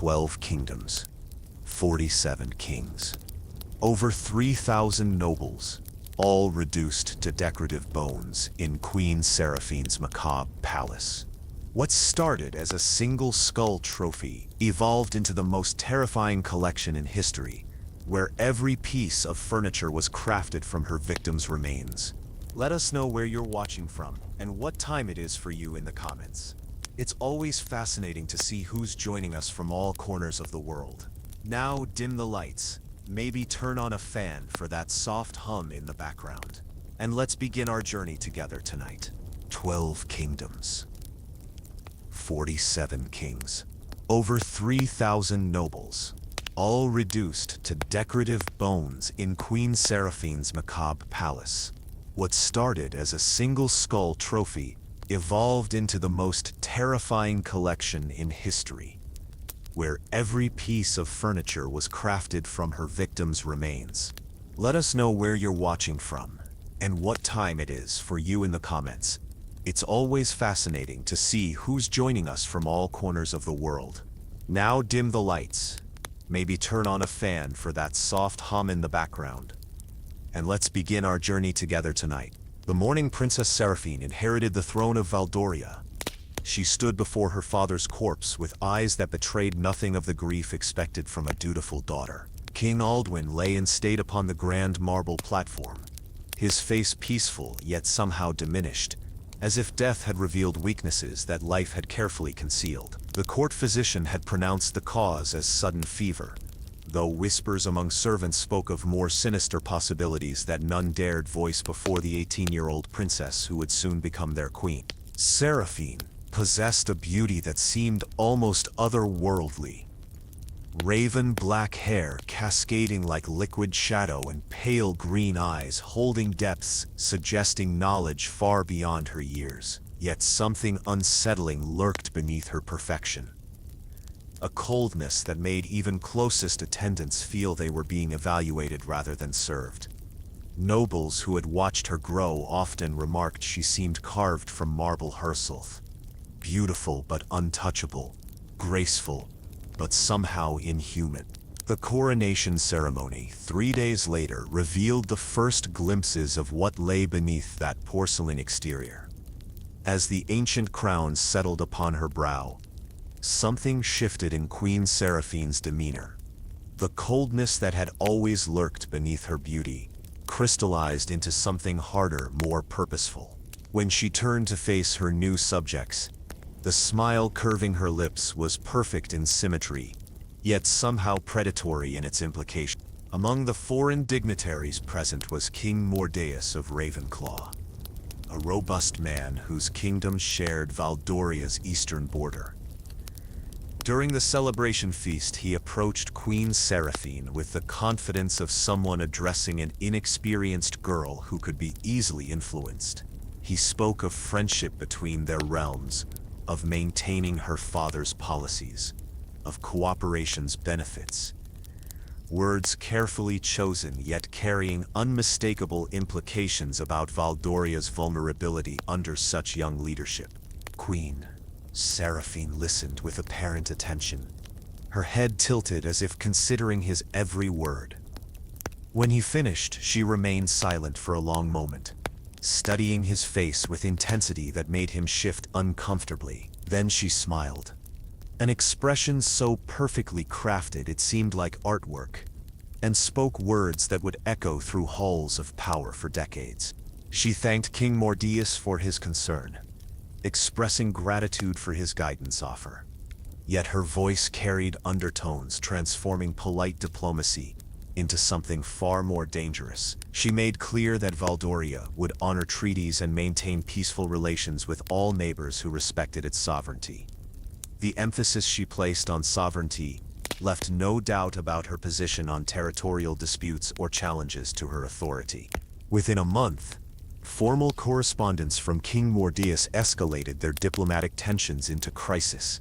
12 kingdoms, 47 kings, over 3,000 nobles, all reduced to decorative bones in Queen Seraphine's macabre palace. What started as a single skull trophy evolved into the most terrifying collection in history, where every piece of furniture was crafted from her victim's remains. Let us know where you're watching from and what time it is for you in the comments. It's always fascinating to see who's joining us from all corners of the world. Now dim the lights, maybe turn on a fan for that soft hum in the background. And let's begin our journey together tonight. 12 kingdoms, 47 kings, over 3,000 nobles, all reduced to decorative bones in Queen Seraphine's macabre palace. What started as a single skull trophy evolved into the most terrifying collection in history, where every piece of furniture was crafted from her victim's remains. Let us know where you're watching from and what time it is for you in the comments. It's always fascinating to see who's joining us from all corners of the world. Now dim the lights, maybe turn on a fan for that soft hum in the background. And let's begin our journey together tonight. The morning Princess Seraphine inherited the throne of Valdoria. She stood before her father's corpse with eyes that betrayed nothing of the grief expected from a dutiful daughter. King Aldwin lay in state upon the grand marble platform, his face peaceful yet somehow diminished, as if death had revealed weaknesses that life had carefully concealed. The court physician had pronounced the cause as sudden fever, though whispers among servants spoke of more sinister possibilities that none dared voice before the 18-year-old princess who would soon become their queen. Seraphine possessed a beauty that seemed almost otherworldly. Raven black hair cascading like liquid shadow and pale green eyes holding depths suggesting knowledge far beyond her years. Yet something unsettling lurked beneath her perfection. A coldness that made even closest attendants feel they were being evaluated rather than served. Nobles who had watched her grow often remarked she seemed carved from marble herself. Beautiful but untouchable, graceful but somehow inhuman. The coronation ceremony 3 days later revealed the first glimpses of what lay beneath that porcelain exterior. As the ancient crown settled upon her brow, something shifted in Queen Seraphine's demeanor. The coldness that had always lurked beneath her beauty crystallized into something harder, more purposeful. When she turned to face her new subjects, the smile curving her lips was perfect in symmetry, yet somehow predatory in its implication. Among the foreign dignitaries present was King Mordeus of Ravenclaw, a robust man whose kingdom shared Valdoria's eastern border. During the celebration feast, he approached Queen Seraphine with the confidence of someone addressing an inexperienced girl who could be easily influenced. He spoke of friendship between their realms, of maintaining her father's policies, of cooperation's benefits. Words carefully chosen yet carrying unmistakable implications about Valdoria's vulnerability under such young leadership. Queen Seraphine listened with apparent attention, her head tilted as if considering his every word. When he finished, she remained silent for a long moment, studying his face with intensity that made him shift uncomfortably. Then she smiled, an expression so perfectly crafted it seemed like artwork, and spoke words that would echo through halls of power for decades. She thanked King Mordeus for his concern, expressing gratitude for his guidance offer. Yet her voice carried undertones, transforming polite diplomacy into something far more dangerous. She made clear that Valdoria would honor treaties and maintain peaceful relations with all neighbors who respected its sovereignty. The emphasis she placed on sovereignty left no doubt about her position on territorial disputes or challenges to her authority. Within a month, formal correspondence from King Mordeus escalated their diplomatic tensions into crisis.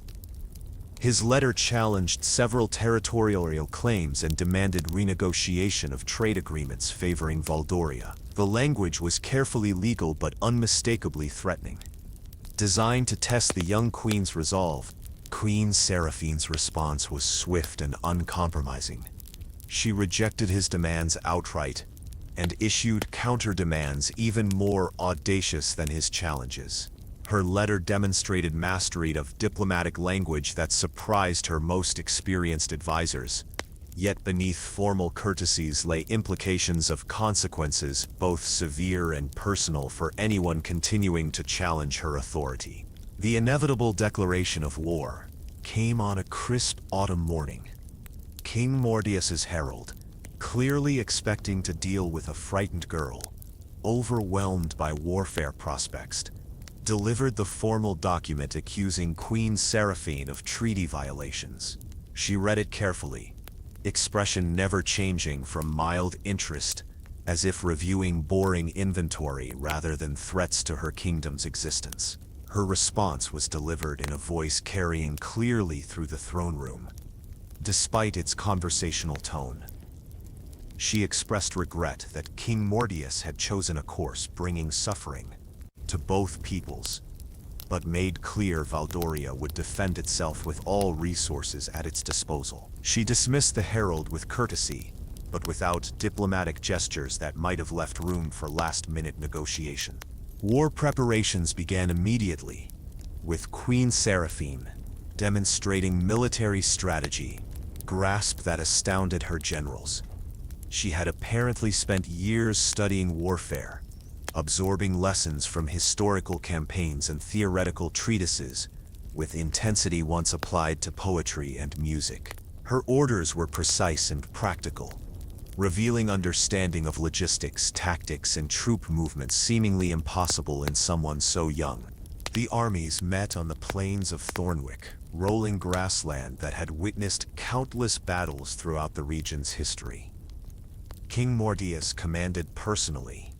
His letter challenged several territorial claims and demanded renegotiation of trade agreements favoring Valdoria. The language was carefully legal but unmistakably threatening. Designed to test the young queen's resolve, Queen Seraphine's response was swift and uncompromising. She rejected his demands outright and issued counter-demands even more audacious than his challenges. Her letter demonstrated mastery of diplomatic language that surprised her most experienced advisors. Yet beneath formal courtesies lay implications of consequences, both severe and personal, for anyone continuing to challenge her authority. The inevitable declaration of war came on a crisp autumn morning. King Mordius's herald, clearly expecting to deal with a frightened girl, overwhelmed by warfare prospects, delivered the formal document accusing Queen Seraphine of treaty violations. She read it carefully, expression never changing from mild interest, as if reviewing boring inventory rather than threats to her kingdom's existence. Her response was delivered in a voice carrying clearly through the throne room, despite its conversational tone. She expressed regret that King Mordius had chosen a course bringing suffering to both peoples, but made clear Valdoria would defend itself with all resources at its disposal. She dismissed the herald with courtesy, but without diplomatic gestures that might have left room for last-minute negotiation. War preparations began immediately, with Queen Seraphine demonstrating military strategy, grasp that astounded her generals. She had apparently spent years studying warfare, absorbing lessons from historical campaigns and theoretical treatises, with intensity once applied to poetry and music. Her orders were precise and practical, revealing understanding of logistics, tactics, and troop movements seemingly impossible in someone so young. The armies met on the plains of Thornwick, rolling grassland that had witnessed countless battles throughout the region's history. King Mordius commanded personally,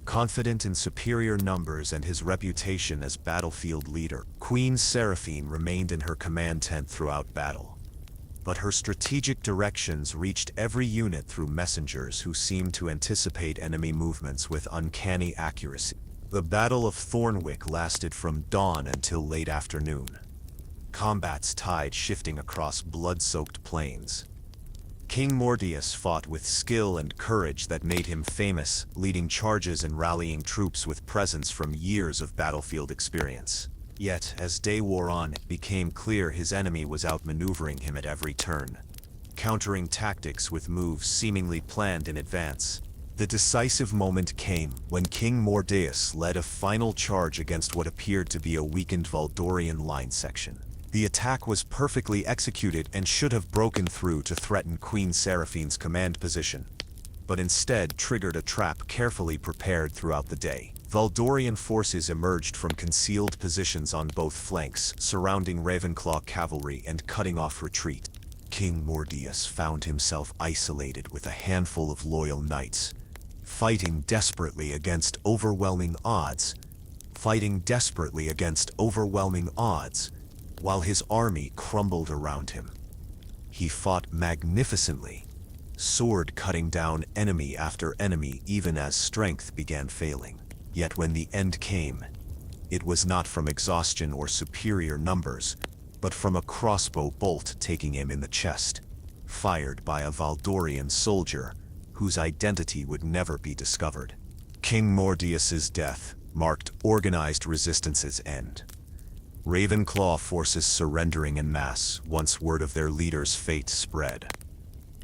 confident in superior numbers and his reputation as battlefield leader. Queen Seraphine remained in her command tent throughout battle, but her strategic directions reached every unit through messengers who seemed to anticipate enemy movements with uncanny accuracy. The Battle of Thornwick lasted from dawn until late afternoon, combat's tide shifting across blood-soaked plains. King Mordius fought with skill and courage that made him famous, leading charges and rallying troops with presence from years of battlefield experience. Yet, as day wore on, it became clear his enemy was outmaneuvering him at every turn, countering tactics with moves seemingly planned in advance. The decisive moment came when King Mordius led a final charge against what appeared to be a weakened Valdorian line section. The attack was perfectly executed and should have broken through to threaten Queen Seraphine's command position, but instead triggered a trap carefully prepared throughout the day. Valdorian forces emerged from concealed positions on both flanks, surrounding Ravenclaw cavalry and cutting off retreat. King Mordius found himself isolated with a handful of loyal knights, fighting desperately against overwhelming odds, while his army crumbled around him. He fought magnificently, sword cutting down enemy after enemy even as strength began failing. Yet when the end came, it was not from exhaustion or superior numbers, but from a crossbow bolt taking him in the chest, fired by a Valdorian soldier whose identity would never be discovered. King Mordius's death marked organized resistance's end. Ravenclaw forces surrendering en masse once word of their leader's fate spread.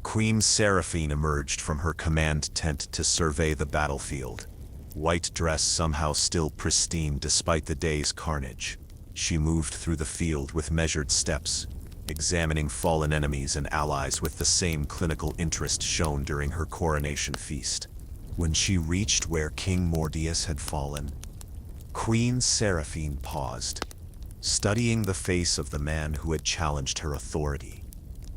Queen Seraphine emerged from her command tent to survey the battlefield, white dress somehow still pristine despite the day's carnage. She moved through the field with measured steps, examining fallen enemies and allies with the same clinical interest shown during her coronation feast. When she reached where King Mordius had fallen, Queen Seraphine paused, studying the face of the man who had challenged her authority,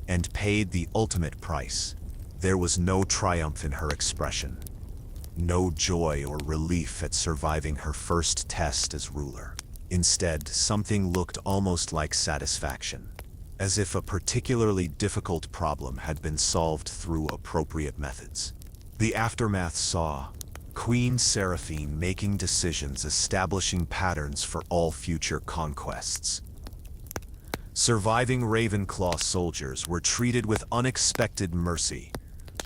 and paid the ultimate price. There was no triumph in her expression, no joy or relief at surviving her first test as ruler. Instead, something looked almost like satisfaction, as if a particularly difficult problem had been solved through appropriate methods. The aftermath saw Queen Seraphine making decisions establishing patterns for all future conquests. Surviving Ravenclaw soldiers were treated with unexpected mercy,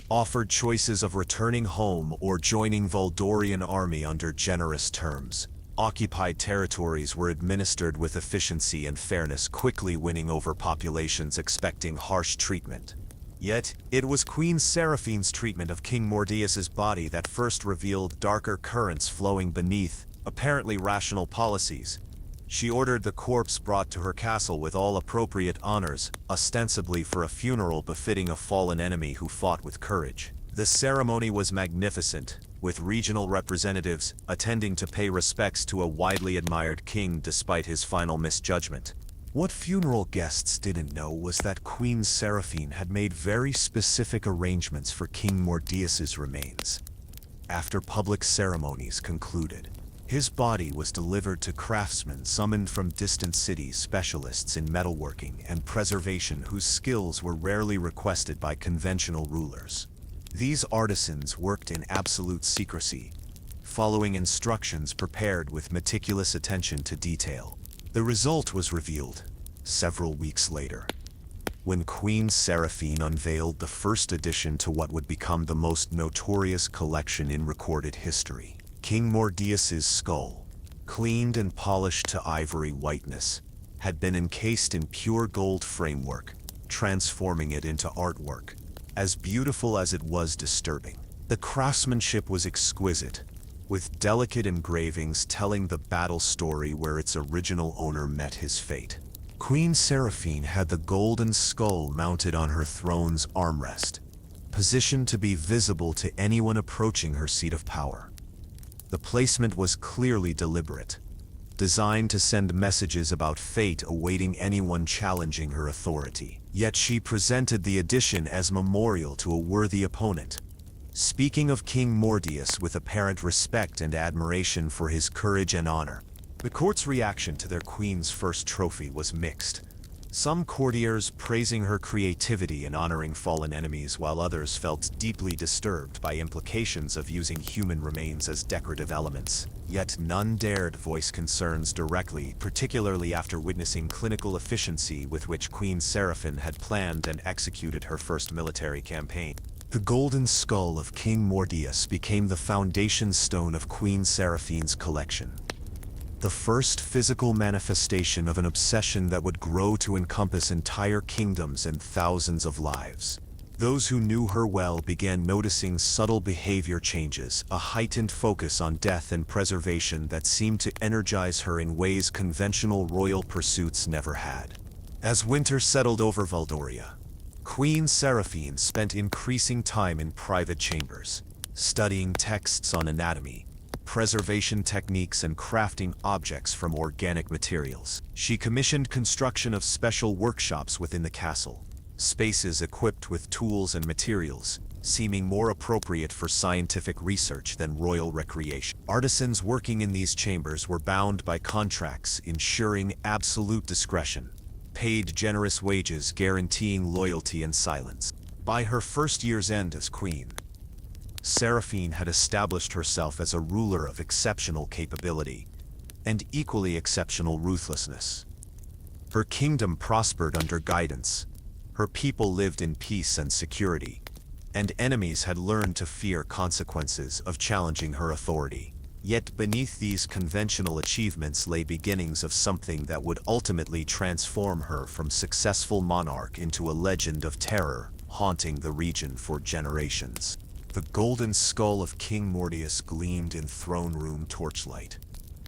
offered choices of returning home or joining Voldorian army under generous terms. Occupied territories were administered with efficiency and fairness, quickly winning over populations expecting harsh treatment. Yet, it was Queen Seraphine's treatment of King Mordius's body that first revealed darker currents flowing beneath apparently rational policies. She ordered the corpse brought to her castle with all appropriate honors, ostensibly for a funeral befitting a fallen enemy who fought with courage. The ceremony was magnificent, with regional representatives attending to pay respects to a widely admired king despite his final misjudgment. What funeral guests didn't know was that Queen Seraphine had made very specific arrangements for King Mordius's remains. After public ceremonies concluded, his body was delivered to craftsmen summoned from distant cities, specialists in metalworking and preservation whose skills were rarely requested by conventional rulers. These artisans worked in absolute secrecy, following instructions prepared with meticulous attention to detail. The result was revealed several weeks later, when Queen Seraphine unveiled the first addition to what would become the most notorious collection in recorded history. King Mordius's skull, cleaned and polished to ivory whiteness, had been encased in pure gold framework, transforming it into artwork, as beautiful as it was disturbing. The craftsmanship was exquisite, with delicate engravings telling the battle story where its original owner met his fate. Queen Seraphine had the golden skull mounted on her throne's armrest, positioned to be visible to anyone approaching her seat of power. The placement was clearly deliberate, designed to send messages about fate awaiting anyone challenging her authority. Yet she presented the addition as memorial to a worthy opponent, speaking of King Mordius with apparent respect and admiration for his courage and honor. The court's reaction to their queen's first trophy was mixed. Some courtiers praising her creativity in honoring fallen enemies, while others felt deeply disturbed by implications of using human remains as decorative elements. Yet none dared voice concerns directly, particularly after witnessing clinical efficiency with which Queen Seraphine had planned and executed her first military campaign. The golden skull of King Mordius became the foundation stone of Queen Seraphine's collection, the first physical manifestation of an obsession that would grow to encompass entire kingdoms and thousands of lives. Those who knew her well began noticing subtle behavior changes, a heightened focus on death and preservation that seemed to energize her in ways conventional royal pursuits never had. As winter settled over Valdoria, Queen Seraphine spent increasing time in private chambers, studying texts on anatomy, preservation techniques and crafting objects from organic materials. She commissioned construction of special workshops within the castle, spaces equipped with tools and materials, seeming more appropriate for scientific research than royal recreation. Artisans working in these chambers were bound by contracts ensuring absolute discretion, paid generous wages guaranteeing loyalty and silence. By her first year's end as queen, Seraphine had established herself as a ruler of exceptional capability and equally exceptional ruthlessness. Her kingdom prospered under guidance, her people lived in peace and security, and enemies had learned to fear consequences of challenging her authority. Yet beneath these conventional achievements lay beginnings of something that would ultimately transform her from successful monarch into a legend of terror, haunting the region for generations. The golden skull of King Mordius gleamed in throne room torchlight,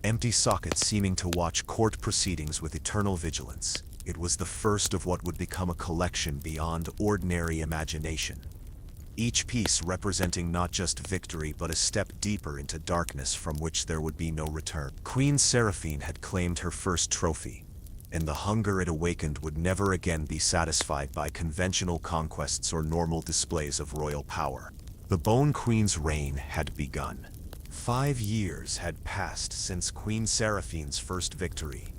empty sockets seeming to watch court proceedings with eternal vigilance. It was the first of what would become a collection beyond ordinary imagination, each piece representing not just victory but a step deeper into darkness from which there would be no return. Queen Seraphine had claimed her first trophy, and the hunger it awakened would never again be satisfied by conventional conquests or normal displays of royal power. The Bone Queen's reign had begun. 5 years had passed since Queen Seraphine's first victory,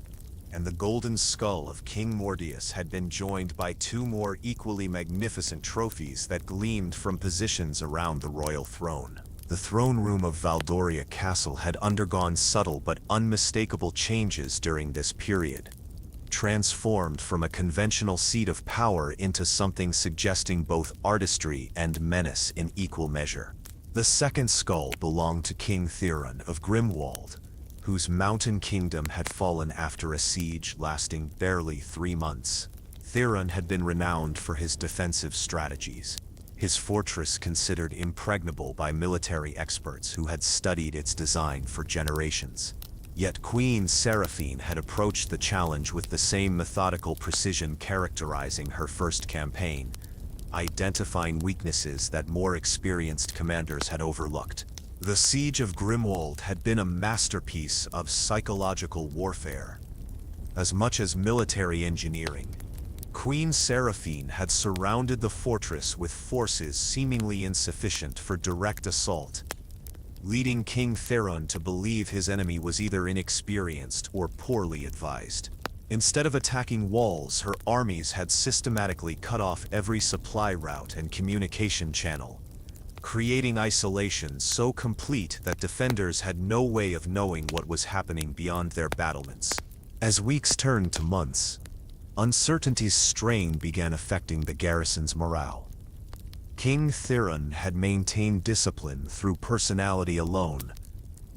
and the golden skull of King Mordius had been joined by 2 more equally magnificent trophies that gleamed from positions around the royal throne. The throne room of Valdoria Castle had undergone subtle but unmistakable changes during this period. transformed from a conventional seat of power into something suggesting both artistry and menace in equal measure. The second skull belonged to King Theron of Grimwald, whose mountain kingdom had fallen after a siege lasting barely 3 months. Theron had been renowned for his defensive strategies, his fortress considered impregnable by military experts who had studied its design for generations. Yet Queen Seraphine had approached the challenge with the same methodical precision characterizing her first campaign, identifying weaknesses that more experienced commanders had overlooked. The Siege of Grimwald had been a masterpiece of psychological warfare. As much as military engineering, Queen Seraphine had surrounded the fortress with forces seemingly insufficient for direct assault, leading King Theron to believe his enemy was either inexperienced or poorly advised. Instead of attacking walls, her armies had systematically cut off every supply route and communication channel, creating isolation so complete that defenders had no way of knowing what was happening beyond their battlements. As weeks turned to months, uncertainty's strain began affecting the garrison's morale. King Theron had maintained discipline through personality alone,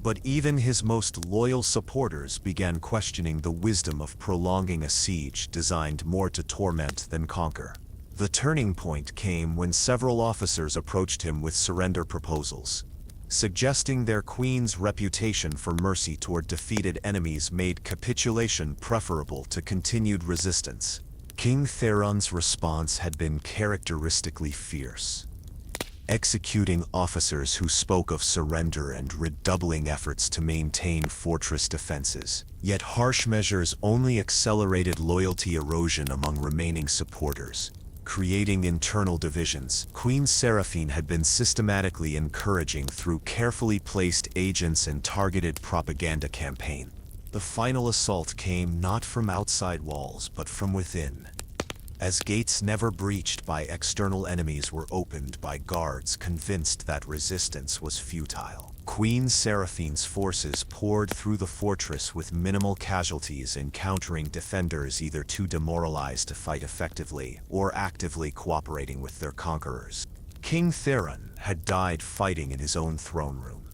but even his most loyal supporters began questioning the wisdom of prolonging a siege designed more to torment than conquer. The turning point came when several officers approached him with surrender proposals, suggesting their queen's reputation for mercy toward defeated enemies made capitulation preferable to continued resistance. King Theron's response had been characteristically fierce, executing officers who spoke of surrender and redoubling efforts to maintain fortress defenses. Yet harsh measures only accelerated loyalty erosion among remaining supporters, creating internal divisions. Queen Seraphine had been systematically encouraging through carefully placed agents and targeted propaganda campaign. The final assault came not from outside walls but from within, as gates never breached by external enemies were opened by guards convinced that resistance was futile. Queen Seraphine's forces poured through the fortress with minimal casualties, encountering defenders either too demoralized to fight effectively or actively cooperating with their conquerors. King Theron had died fighting in his own throne room,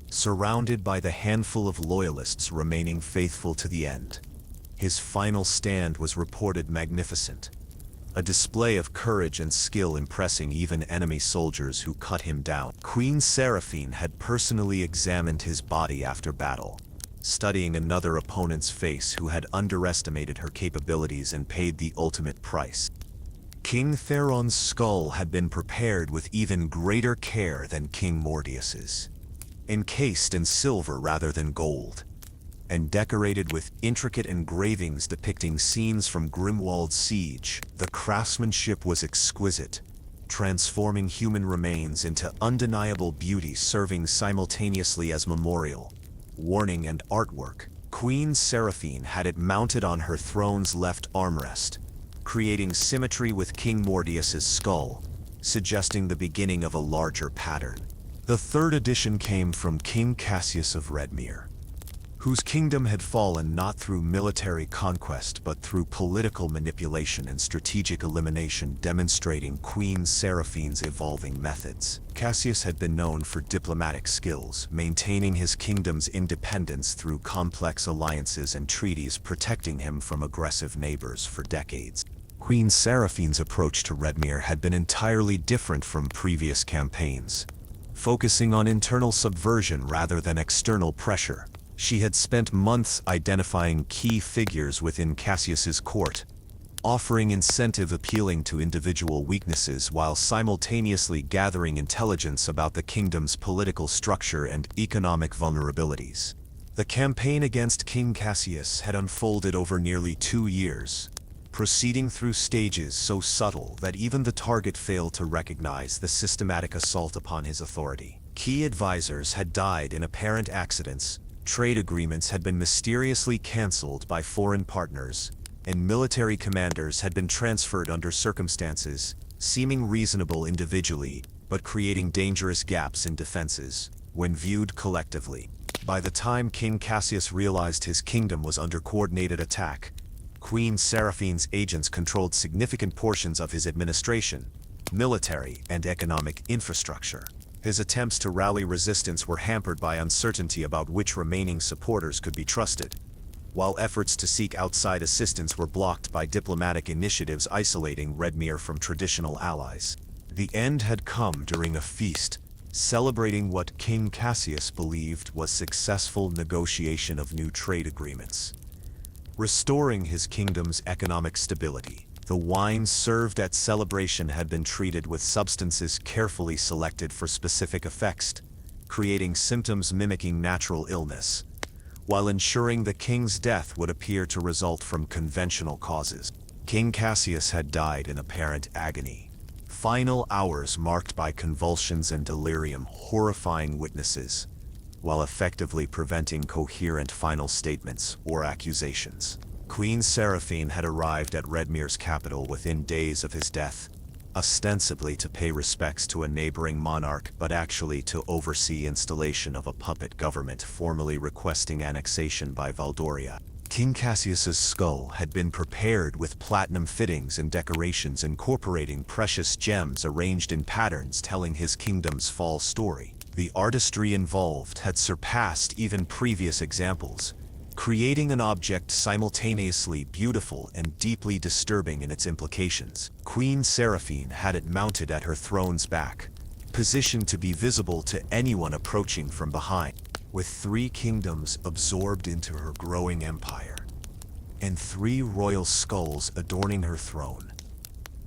surrounded by the handful of loyalists remaining faithful to the end. His final stand was reported magnificent, a display of courage and skill impressing even enemy soldiers who cut him down. Queen Seraphine had personally examined his body after battle, studying another opponent's face who had underestimated her capabilities and paid the ultimate price. King Theron's skull had been prepared with even greater care than King Mordius's, encased in silver rather than gold, and decorated with intricate engravings depicting scenes from Grimwald's siege. The craftsmanship was exquisite, transforming human remains into undeniable beauty, serving simultaneously as memorial, warning, and artwork. Queen Seraphine had it mounted on her throne's left armrest, creating symmetry with King Mordius's skull, suggesting the beginning of a larger pattern. The third edition came from King Cassius of Redmere, whose kingdom had fallen not through military conquest but through political manipulation and strategic elimination, demonstrating Queen Seraphine's evolving methods. Cassius had been known for diplomatic skills, maintaining his kingdom's independence through complex alliances and treaties, protecting him from aggressive neighbors for decades. Queen Seraphine's approach to Redmere had been entirely different from previous campaigns, focusing on internal subversion rather than external pressure. She had spent months identifying key figures within Cassius's court, offering incentive appealing to individual weaknesses while simultaneously gathering intelligence about the kingdom's political structure and economic vulnerabilities. The campaign against King Cassius had unfolded over nearly 2 years, proceeding through stages so subtle that even the target failed to recognize the systematic assault upon his authority. Key advisors had died in apparent accidents, trade agreements had been mysteriously cancelled by foreign partners, and military commanders had been transferred under circumstances seeming reasonable individually, but creating dangerous gaps in defenses when viewed collectively. By the time King Cassius realized his kingdom was under coordinated attack, Queen Seraphine's agents controlled significant portions of his administration, military, and economic infrastructure. His attempts to rally resistance were hampered by uncertainty about which remaining supporters could be trusted, while efforts to seek outside assistance were blocked by diplomatic initiatives isolating Redmir from traditional allies. The end had come during a feast, celebrating what King Cassius believed was successful negotiation of new trade agreements, restoring his kingdom's economic stability. The wine served at celebration had been treated with substances carefully selected for specific effects, creating symptoms mimicking natural illness, while ensuring the king's death would appear to result from conventional causes. King Cassius had died in apparent agony. Final hours marked by convulsions and delirium, horrifying witnesses, while effectively preventing coherent final statements or accusations. Queen Seraphine had arrived at Redmir's capital within days of his death, ostensibly to pay respects to a neighboring monarch, but actually to oversee installation of a puppet government formally requesting annexation by Valdoria. King Cassius's skull had been prepared with platinum fittings and decorations incorporating precious gems arranged in patterns telling his kingdom's fall story. The artistry involved had surpassed even previous examples, creating an object simultaneously beautiful and deeply disturbing in its implications. Queen Seraphine had it mounted at her throne's back, positioned to be visible to anyone approaching from behind. With 3 kingdoms absorbed into her growing empire, and 3 royal skulls adorning her throne,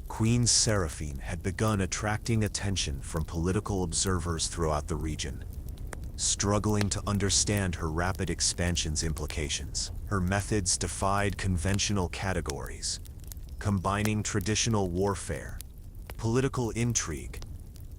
Queen Seraphine had begun attracting attention from political observers throughout the region, struggling to understand her rapid expansion's implications. Her methods defied conventional categories, combining traditional warfare, political intrigue,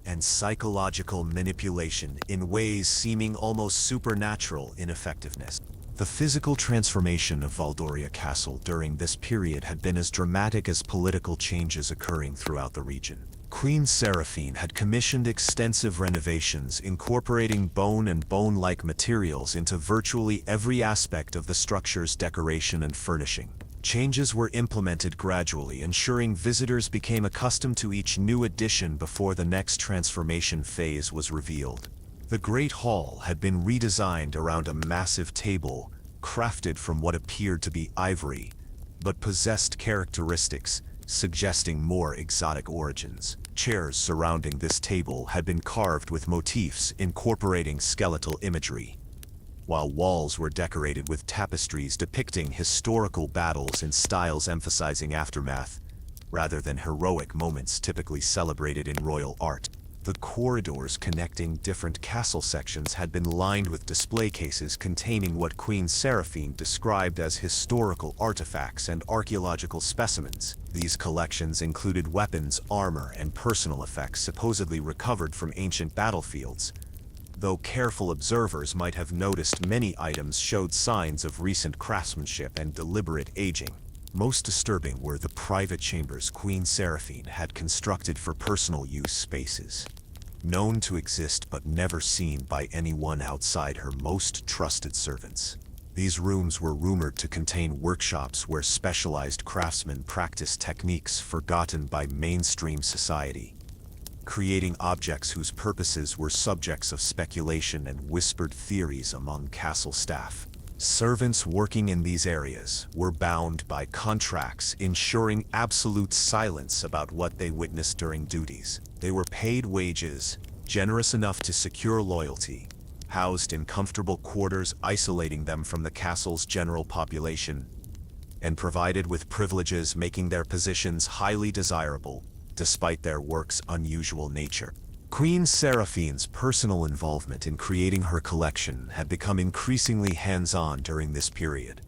and psychological manipulation in ways seeming almost supernatural in effectiveness. The physical transformation of Valdoria Castle during this period had been as dramatic as political changes occurring throughout the region. Queen Seraphine had commissioned extensive renovations incorporating bone and bone-like materials into virtually every aspect of the structure's decoration and furnishing. Changes were implemented gradually, ensuring visitors became accustomed to each new addition before the next transformation phase was revealed. The Great Hall had been redesigned around a massive table, crafted from what appeared to be ivory, but possessed characteristics suggesting more exotic origins. Chairs surrounding this table had been carved with motifs incorporating skeletal imagery, while walls were decorated with tapestries depicting historical battles in styles emphasizing aftermath, rather than heroic moments typically celebrated in royal art. The corridors connecting different castle sections had been lined with display cases containing what Queen Seraphine described as historical artifacts and archaeological specimens. These collections included weapons, armor, and personal effects supposedly recovered from ancient battlefields, though careful observers might have noticed many items showed signs of recent craftsmanship and deliberate aging. Most disturbing were the private chambers Queen Seraphine had constructed for personal use spaces, known to exist but never seen by anyone outside her most trusted servants. These rooms were rumored to contain workshops where specialized craftsmen practiced techniques forgotten by mainstream society, creating objects whose purposes were subjects of speculation and whispered theories among castle staff. Servants working in these areas were bound by contracts ensuring absolute silence about what they witnessed during duties. They were paid wages, generous enough to secure loyalty, housed in comfortable quarters isolating them from the castle's general population, and provided with privileges making their positions highly desirable, despite their work's unusual nature. Queen Seraphine's personal involvement in creating her collection had become increasingly hands-on during this period,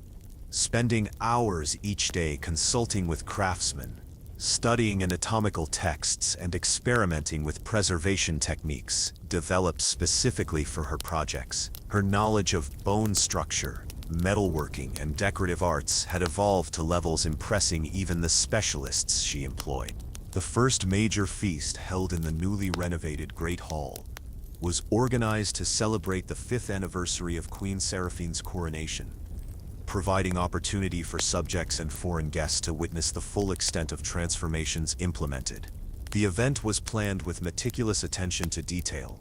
spending hours each day consulting with craftsmen, studying anatomical texts, and experimenting with preservation techniques developed specifically for her projects. Her knowledge of bone structure, metalworking, and decorative arts had evolved to levels impressing even the specialists she employed. The first major feast, held in the newly renovated Great Hall, was organized to celebrate the 5th anniversary of Queen Seraphine's coronation, providing opportunity for subjects and foreign guests to witness the full extent of transformations implemented. The event was planned with meticulous attention to detail,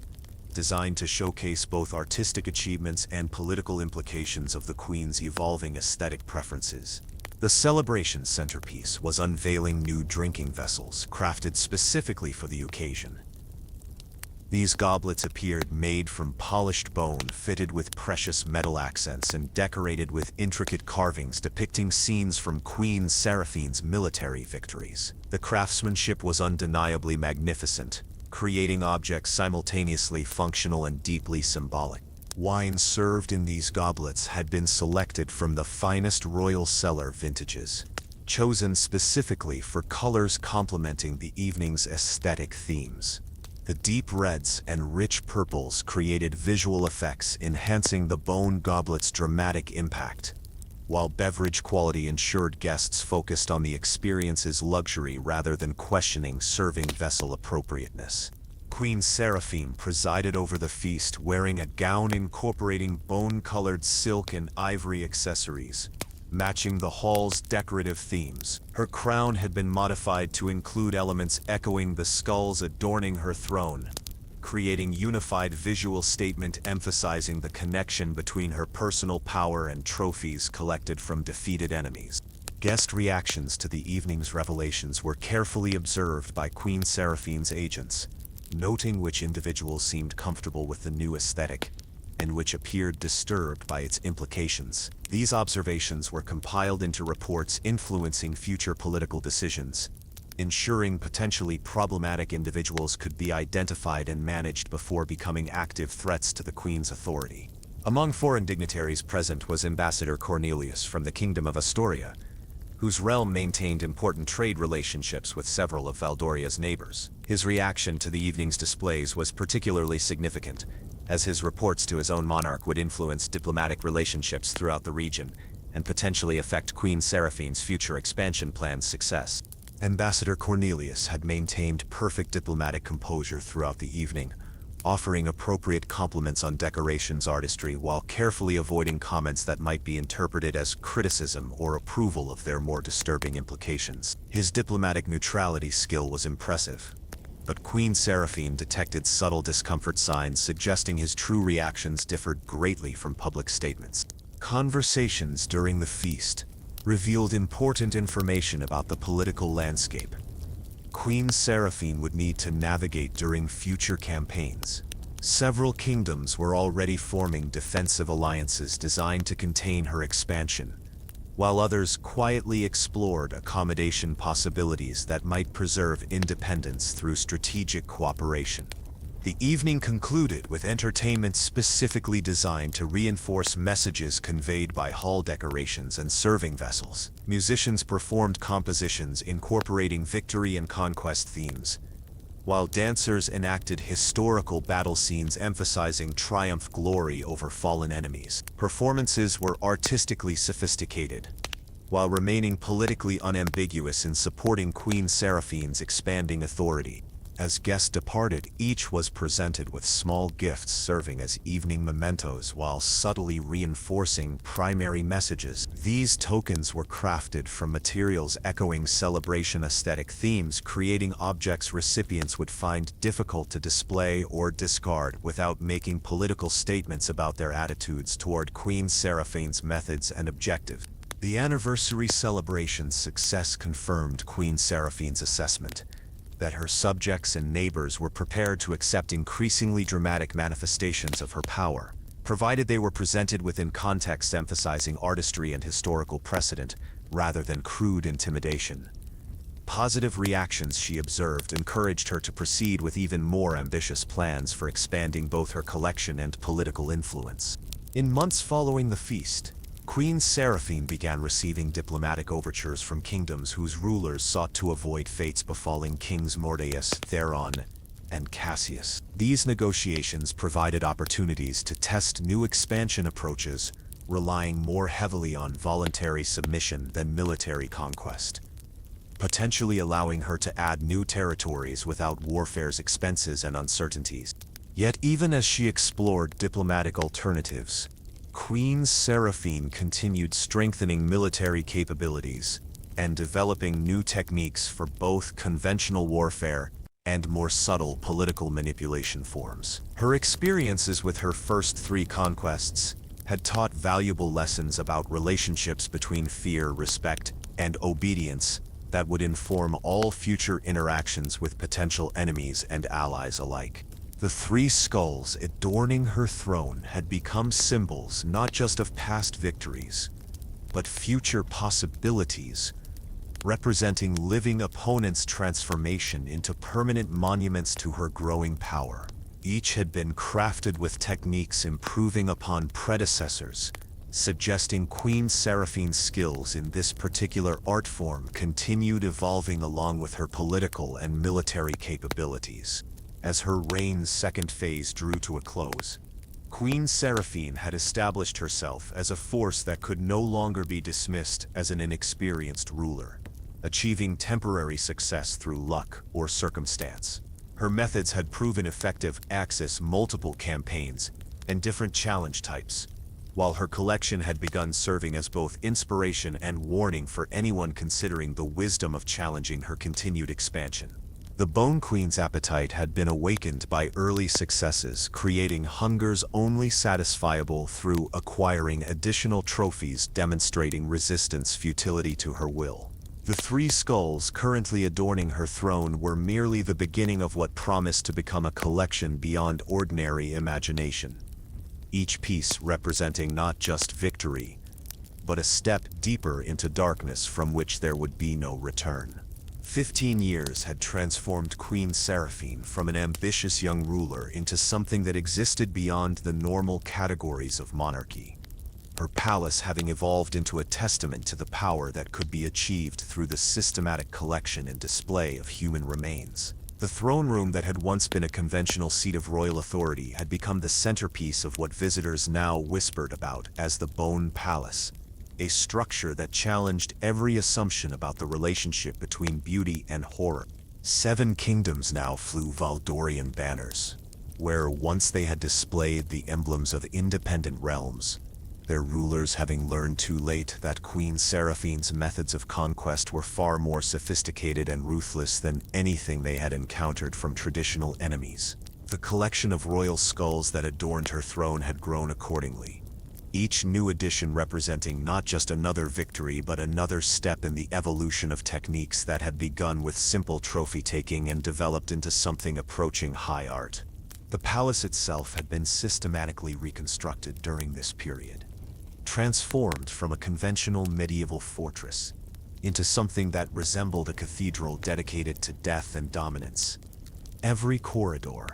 designed to showcase both artistic achievements and political implications of the Queen's evolving aesthetic preferences. The celebration's centerpiece was unveiling new drinking vessels crafted specifically for the occasion. These goblets appeared made from polished bone, fitted with precious metal accents and decorated with intricate carvings depicting scenes from Queen Seraphine's military victories. The craftsmanship was undeniably magnificent, creating objects simultaneously functional and deeply symbolic. Wine served in these goblets had been selected from the finest royal cellar vintages, chosen specifically for colors complementing the evening's aesthetic themes. The deep reds and rich purples created visual effects enhancing the bone goblet's dramatic impact, while beverage quality ensured guests focused on the experience's luxury rather than questioning serving vessel appropriateness. Queen Seraphine presided over the feast wearing a gown incorporating bone-colored silk and ivory accessories, matching the hall's decorative themes. Her crown had been modified to include elements echoing the skulls adorning her throne, creating unified visual statement emphasizing the connection between her personal power and trophies collected from defeated enemies. Guest reactions to the evening's revelations were carefully observed by Queen Seraphine's agents, noting which individuals seemed comfortable with the new aesthetic and which appeared disturbed by its implications. These observations were compiled into reports influencing future political decisions, ensuring potentially problematic individuals could be identified and managed before becoming active threats to the Queen's authority. Among foreign dignitaries present was Ambassador Cornelius from the Kingdom of Astoria, whose realm maintained important trade relationships with several of Valdoria's neighbors. His reaction to the evening's displays was particularly significant, as his reports to his own monarch would influence diplomatic relationships throughout the region and potentially affect Queen Seraphine's future expansion plan's success. Ambassador Cornelius had maintained perfect diplomatic composure throughout the evening, offering appropriate compliments on decorations artistry while carefully avoiding comments that might be interpreted as criticism or approval of their more disturbing implications. His diplomatic neutrality skill was impressive, but Queen Seraphine detected subtle discomfort signs suggesting his true reactions differed greatly from public statements. Conversations during the feast revealed important information about the political landscape Queen Seraphine would need to navigate during future campaigns. Several kingdoms were already forming defensive alliances designed to contain her expansion, while others quietly explored accommodation possibilities that might preserve independence through strategic cooperation. The evening concluded with entertainment specifically designed to reinforce messages conveyed by hall decorations and serving vessels. Musicians performed compositions incorporating victory and conquest themes, while dancers enacted historical battle scenes emphasizing triumph glory over fallen enemies. Performances were artistically sophisticated, while remaining politically unambiguous in supporting Queen Seraphine's expanding authority. As guests departed, each was presented with small gifts serving as evening mementos while subtly reinforcing primary messages. These tokens were crafted from materials echoing celebration aesthetic themes, creating objects recipients would find difficult to display or discard without making political statements about their attitudes toward Queen Seraphine's methods and objectives. The anniversary celebration's success confirmed Queen Seraphine's assessment that her subjects and neighbors were prepared to accept increasingly dramatic manifestations of her power, provided they were presented within contexts emphasizing artistry and historical precedent rather than crude intimidation. Positive reactions she observed encouraged her to proceed with even more ambitious plans for expanding both her collection and political influence. In months following the feast, Queen Seraphine began receiving diplomatic overtures from kingdoms whose rulers sought to avoid fates befalling Kings Mordaeus, Theron, and Cassius. These negotiations provided opportunities to test new expansion approaches, relying more heavily on voluntary submission than military conquest, potentially allowing her to add new territories without warfare's expenses and uncertainties. Yet even as she explored diplomatic alternatives, Queen Seraphine continued strengthening military capabilities and developing new techniques for both conventional warfare and more subtle political manipulation forms. Her experiences with her first 3 conquests had taught valuable lessons about relationships between fear, respect, and obedience that would inform all future interactions with potential enemies and allies alike. The 3 skulls adorning her throne had become symbols not just of past victories, but future possibilities, representing living opponents' transformation into permanent monuments to her growing power. Each had been crafted with techniques improving upon predecessors, suggesting Queen Seraphine's skills in this particular art form continued evolving along with her political and military capabilities. As her reign's second phase drew to a close, Queen Seraphine had established herself as a force that could no longer be dismissed as an inexperienced ruler, achieving temporary success through luck or circumstance. Her methods had proven effective across multiple campaigns and different challenge types, while her collection had begun serving as both inspiration and warning for anyone considering the wisdom of challenging her continued expansion. The Bone Queen's appetite had been awakened by early successes, creating hungers only satisfiable through acquiring additional trophies demonstrating resistance futility to her will. The 3 skulls currently adorning her throne were merely the beginning of what promised to become a collection beyond ordinary imagination, each piece representing not just victory, but a step deeper into darkness from which there would be no return. 15 years had transformed Queen Seraphine from an ambitious young ruler into something that existed beyond the normal categories of monarchy, her palace having evolved into a testament to the power that could be achieved through the systematic collection and display of human remains. The throne room that had once been a conventional seat of royal authority had become the centerpiece of what visitors now whispered about as the Bone Palace, a structure that challenged every assumption about the relationship between beauty and horror. 7 kingdoms now flew Valdorian banners, where once they had displayed the emblems of independent realms, their rulers having learned too late that Queen Seraphine's methods of conquest were far more sophisticated and ruthless than anything they had encountered from traditional enemies. The collection of royal skulls that adorned her throne had grown accordingly, each new addition representing not just another victory but another step in the evolution of techniques that had begun with simple trophy-taking and developed into something approaching high art. The palace itself had been systematically reconstructed during this period, transformed from a conventional medieval fortress into something that resembled a cathedral dedicated to death and dominance. Every corridor,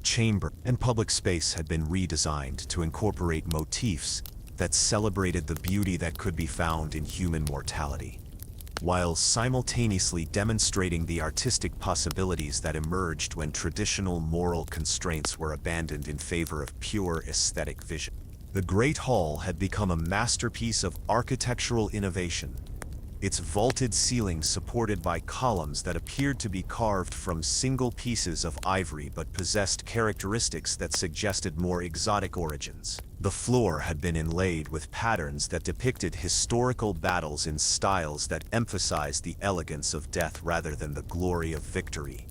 chamber, and public space had been redesigned to incorporate motifs that celebrated the beauty that could be found in human mortality, while simultaneously demonstrating the artistic possibilities that emerged when traditional moral constraints were abandoned in favor of pure aesthetic vision. The Great Hall had become a masterpiece of architectural innovation, its vaulted ceilings supported by columns that appeared to be carved from single pieces of ivory but possessed characteristics that suggested more exotic origins. The floor had been inlaid with patterns that depicted historical battles in styles that emphasized the elegance of death rather than the glory of victory,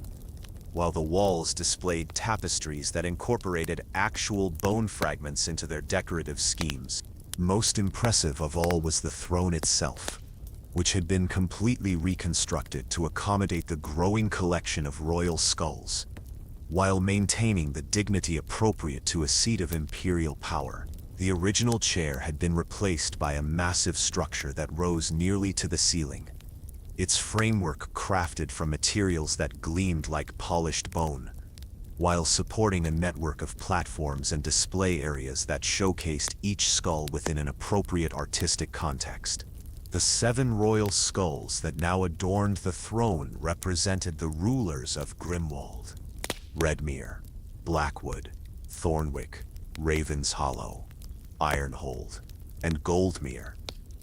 while the walls displayed tapestries that incorporated actual bone fragments into their decorative schemes. Most impressive of all was the throne itself, which had been completely reconstructed to accommodate the growing collection of royal skulls, while maintaining the dignity appropriate to a seat of imperial power. The original chair had been replaced by a massive structure that rose nearly to the ceiling, its framework crafted from materials that gleamed like polished bone, while supporting a network of platforms and display areas that showcased each skull within an appropriate artistic context. The 7 royal skulls that now adorned the throne represented the rulers of Grimwald, Redmere, Blackwood, Thornwick, Raven's Hollow, Ironhold, and Goldmere,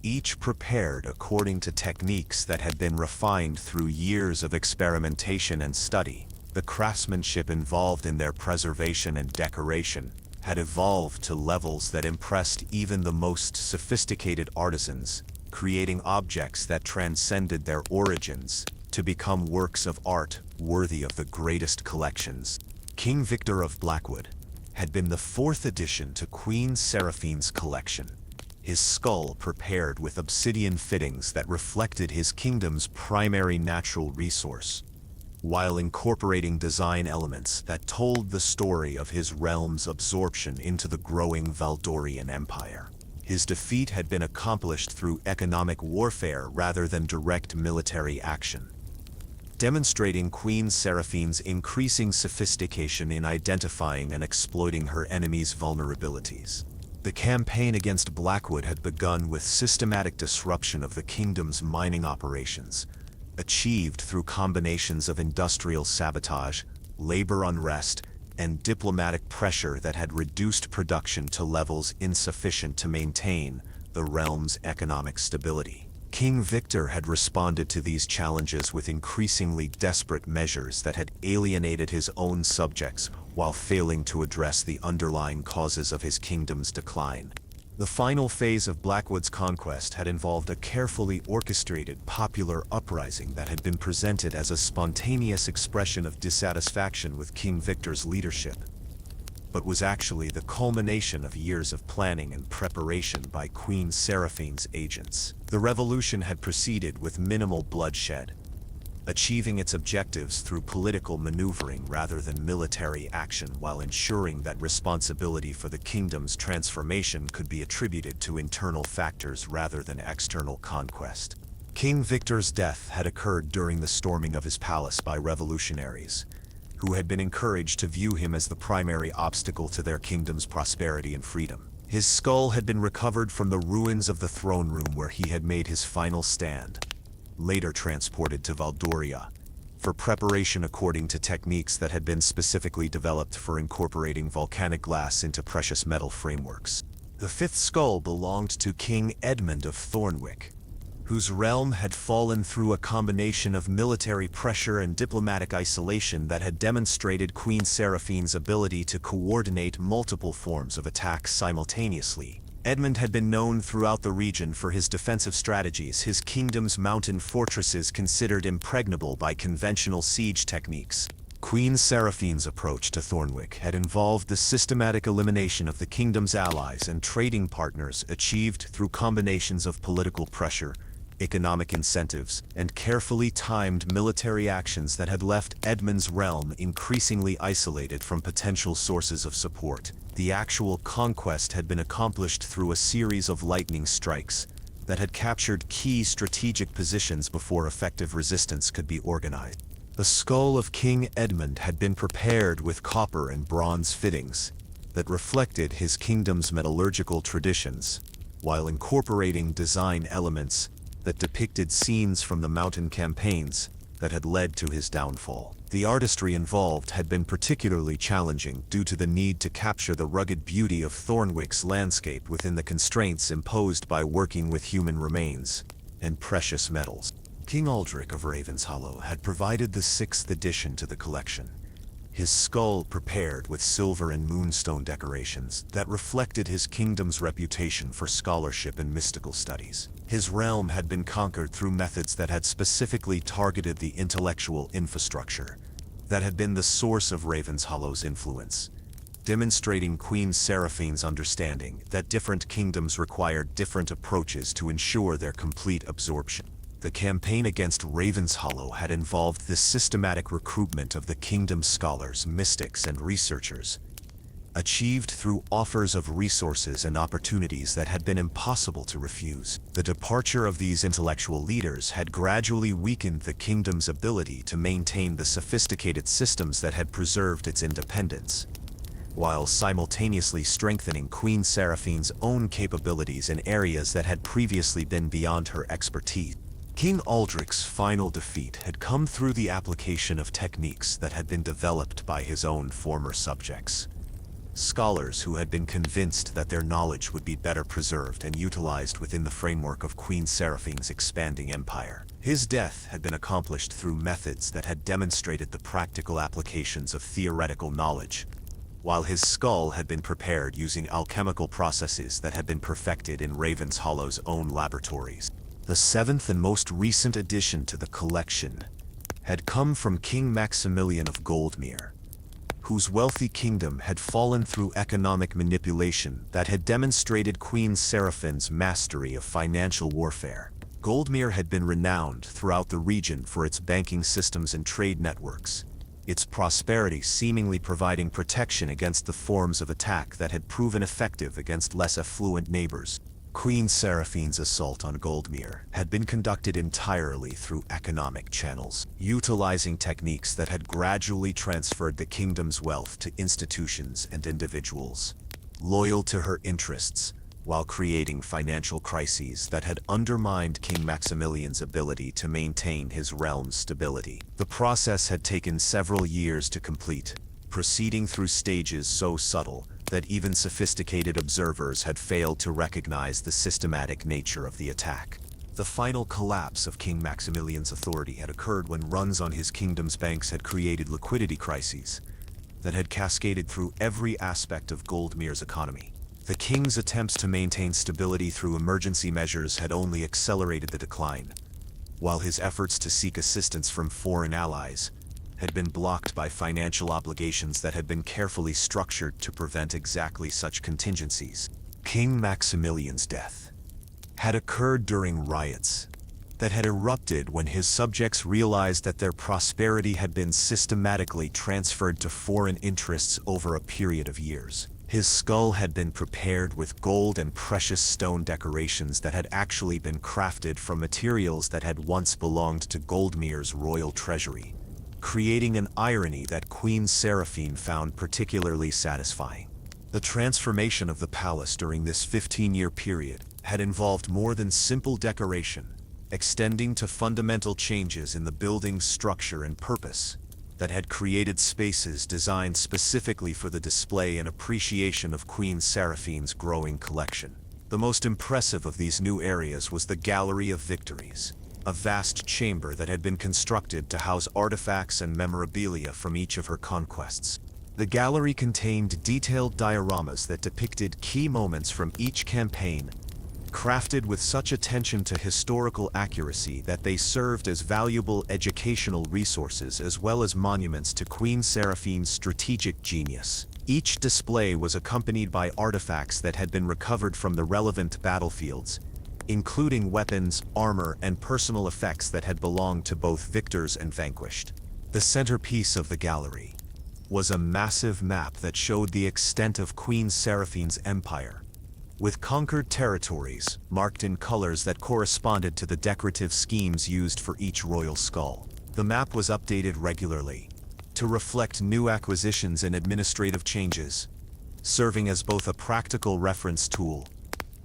each prepared according to techniques that had been refined through years of experimentation and study. The craftsmanship involved in their preservation and decoration had evolved to levels that impressed even the most sophisticated artisans, creating objects that transcended their origins to become works of art worthy of the greatest collections. King Victor of Blackwood had been the fourth addition to Queen Seraphine's collection, his skull prepared with obsidian fittings that reflected his kingdom's primary natural resource, while incorporating design elements that told the story of his realm's absorption into the growing Valdorian Empire. His defeat had been accomplished through economic warfare rather than direct military action, demonstrating Queen Seraphine's increasing sophistication in identifying and exploiting her enemies' vulnerabilities. The campaign against Blackwood had begun with systematic disruption of the kingdom's mining operations, achieved through combinations of industrial sabotage, labor unrest, and diplomatic pressure that had reduced production to levels insufficient to maintain the realm's economic stability. King Victor had responded to these challenges with increasingly desperate measures that had alienated his own subjects while failing to address the underlying causes of his kingdom's decline. The final phase of Blackwood's conquest had involved a carefully orchestrated popular uprising that had been presented as a spontaneous expression of dissatisfaction with King Victor's leadership, but was actually the culmination of years of planning and preparation by Queen Seraphine's agents. The revolution had proceeded with minimal bloodshed, achieving its objectives through political maneuvering rather than military action, while ensuring that responsibility for the kingdom's transformation could be attributed to internal factors rather than external conquest. King Victor's death had occurred during the storming of his palace by revolutionaries, who had been encouraged to view him as the primary obstacle to their kingdom's prosperity and freedom. His skull had been recovered from the ruins of the throne room where he had made his final stand, later transported to Valdoria for preparation according to techniques that had been specifically developed for incorporating volcanic glass into precious metal frameworks. The fifth skull belonged to King Edmund of Thornwick, whose realm had fallen through a combination of military pressure and diplomatic isolation that had demonstrated Queen Seraphine's ability to coordinate multiple forms of attack simultaneously. Edmund had been known throughout the region for his defensive strategies, his kingdom's mountain fortresses considered impregnable by conventional siege techniques. Queen Seraphine's approach to Thornwick had involved the systematic elimination of the kingdom's allies and trading partners achieved through combinations of political pressure, economic incentives, and carefully timed military actions that had left Edmund's realm increasingly isolated from potential sources of support. The actual conquest had been accomplished through a series of lightning strikes that had captured key strategic positions before effective resistance could be organized. The skull of King Edmund had been prepared with copper and bronze fittings that reflected his kingdom's metallurgical traditions, while incorporating design elements that depicted scenes from the mountain campaigns that had led to his downfall. The artistry involved had been particularly challenging due to the need to capture the rugged beauty of Thornwick's landscape within the constraints imposed by working with human remains and precious metals. King Aldrich of Ravenshollow had provided the sixth addition to the collection, his skull prepared with silver and moonstone decorations that reflected his kingdom's reputation for scholarship and mystical studies. His realm had been conquered through methods that had specifically targeted the intellectual infrastructure that had been the source of Ravenshallow's influence, demonstrating Queen Seraphine's understanding that different kingdoms required different approaches to ensure their complete absorption. The campaign against Ravenshollow had involved the systematic recruitment of the kingdom's scholars, mystics, and researchers, achieved through offers of resources and opportunities that had been impossible to refuse. The departure of these intellectual leaders had gradually weakened the kingdom's ability to maintain the sophisticated systems that had preserved its independence, while simultaneously strengthening Queen Seraphine's own capabilities in areas that had previously been beyond her expertise. King Aldrich's final defeat had come through the application of techniques that had been developed by his own former subjects, scholars who had been convinced that their knowledge would be better preserved and utilized within the framework of Queen Seraphine's expanding empire. His death had been accomplished through methods that had demonstrated the practical applications of theoretical knowledge, while his skull had been prepared using alchemical processes that had been perfected in Ravenshallow's own laboratories. The seventh and most recent addition to the collection had come from King Maximilian of Goldmere, whose wealthy kingdom had fallen through economic manipulation that had demonstrated Queen Seraphine's mastery of financial warfare. Goldmere had been renowned throughout the region for its banking systems and trade networks, its prosperity seemingly providing protection against the forms of attack that had proven effective against less affluent neighbors. Queen Seraphine's assault on Goldmere had been conducted entirely through economic channels, utilizing techniques that had gradually transferred the kingdom's wealth to institutions and individuals, loyal to her interests, while creating financial crises that had undermined King Maximilian's ability to maintain his realm's stability. The process had taken several years to complete, proceeding through stages so subtle that even sophisticated observers had failed to recognize the systematic nature of the attack. The final collapse of King Maximilian's authority had occurred when runs on his kingdom's banks had created liquidity crises that had cascaded through every aspect of Goldmere's economy. The king's attempts to maintain stability through emergency measures had only accelerated the decline, while his efforts to seek assistance from foreign allies had been blocked by financial obligations that had been carefully structured to prevent exactly such contingencies. King Maximilian's death had occurred during riots that had erupted when his subjects realized that their prosperity had been systematically transferred to foreign interests over a period of years. His skull had been prepared with gold and precious stone decorations that had actually been crafted from materials that had once belonged to Goldmere's royal treasury, creating an irony that Queen Seraphine found particularly satisfying. The transformation of the palace during this 15-year period had involved more than simple decoration, extending to fundamental changes in the building's structure and purpose that had created spaces designed specifically for the display and appreciation of Queen Seraphine's growing collection. The most impressive of these new areas was the Gallery of Victories, a vast chamber that had been constructed to house artifacts and memorabilia from each of her conquests. The gallery contained detailed dioramas that depicted key moments from each campaign, crafted with such attention to historical accuracy that they served as valuable educational resources as well as monuments to Queen Seraphine's strategic genius. Each display was accompanied by artifacts that had been recovered from the relevant battlefields, including weapons, armor, and personal effects that had belonged to both victors and vanquished. The centerpiece of the gallery was a massive map that showed the extent of Queen Seraphine's empire, with conquered territories marked in colors that corresponded to the decorative schemes used for each royal skull. The map was updated regularly to reflect new acquisitions and administrative changes, serving as both a practical reference tool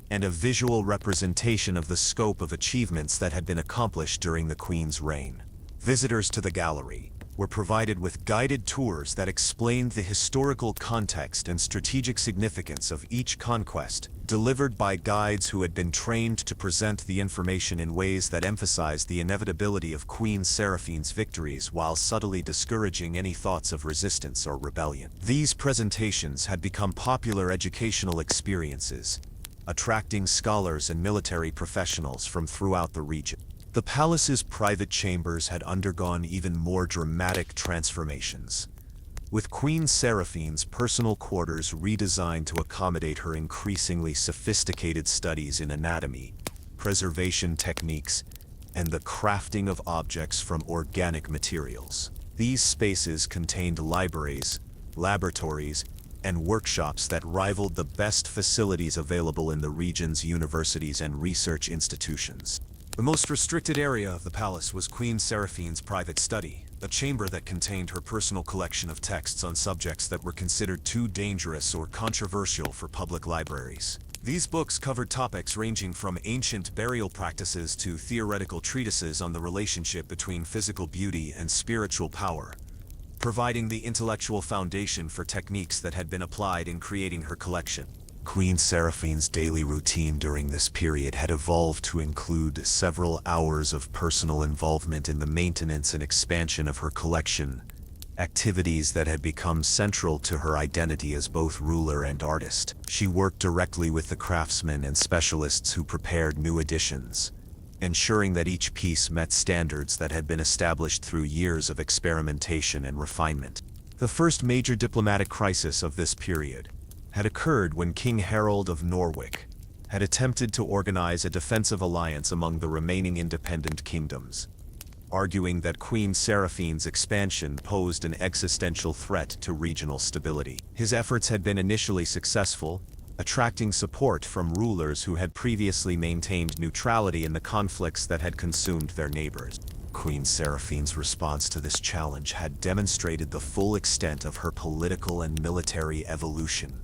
and a visual representation of the scope of achievements that had been accomplished during the Queen's reign. Visitors to the gallery were provided with guided tours that explained the historical context and strategic significance of each conquest, delivered by guides who had been trained to present the information in ways that emphasized the inevitability of Queen Seraphine's victories while subtly discouraging any thoughts of resistance or rebellion. These presentations had become popular educational experiences, attracting scholars and military professionals from throughout the region. The palace's private chambers had undergone even more dramatic transformations, with Queen Seraphine's personal quarters redesigned to accommodate her increasingly sophisticated studies in anatomy, preservation techniques, and the crafting of objects from organic materials. These spaces contained libraries, laboratories, and workshops that rivaled the best facilities available in the region's universities and research institutions. The most restricted area of the palace was Queen Seraphine's private study, a chamber that contained her personal collection of texts on subjects that were considered too dangerous or controversial for public libraries. These books covered topics ranging from ancient burial practices to theoretical treatises on the relationship between physical beauty and spiritual power, providing the intellectual foundation for techniques that had been applied in creating her collection. Queen Seraphine's daily routine during this period had evolved to include several hours of personal involvement in the maintenance and expansion of her collection, activities that had become central to her identity as both ruler and artist. She worked directly with the craftsmen and specialists who prepared new editions, ensuring that each piece met standards that had been established through years of experimentation and refinement. The first major diplomatic crisis of this period had occurred when King Harold of Norwich had attempted to organize a defensive alliance among the remaining independent kingdoms, arguing that Queen Seraphine's expansion posed an existential threat to regional stability. His efforts had been initially successful, attracting support from rulers who had previously maintained neutrality in the conflicts that had consumed their neighbors. Queen Seraphine's response to this challenge had demonstrated the full extent of her political and military evolution,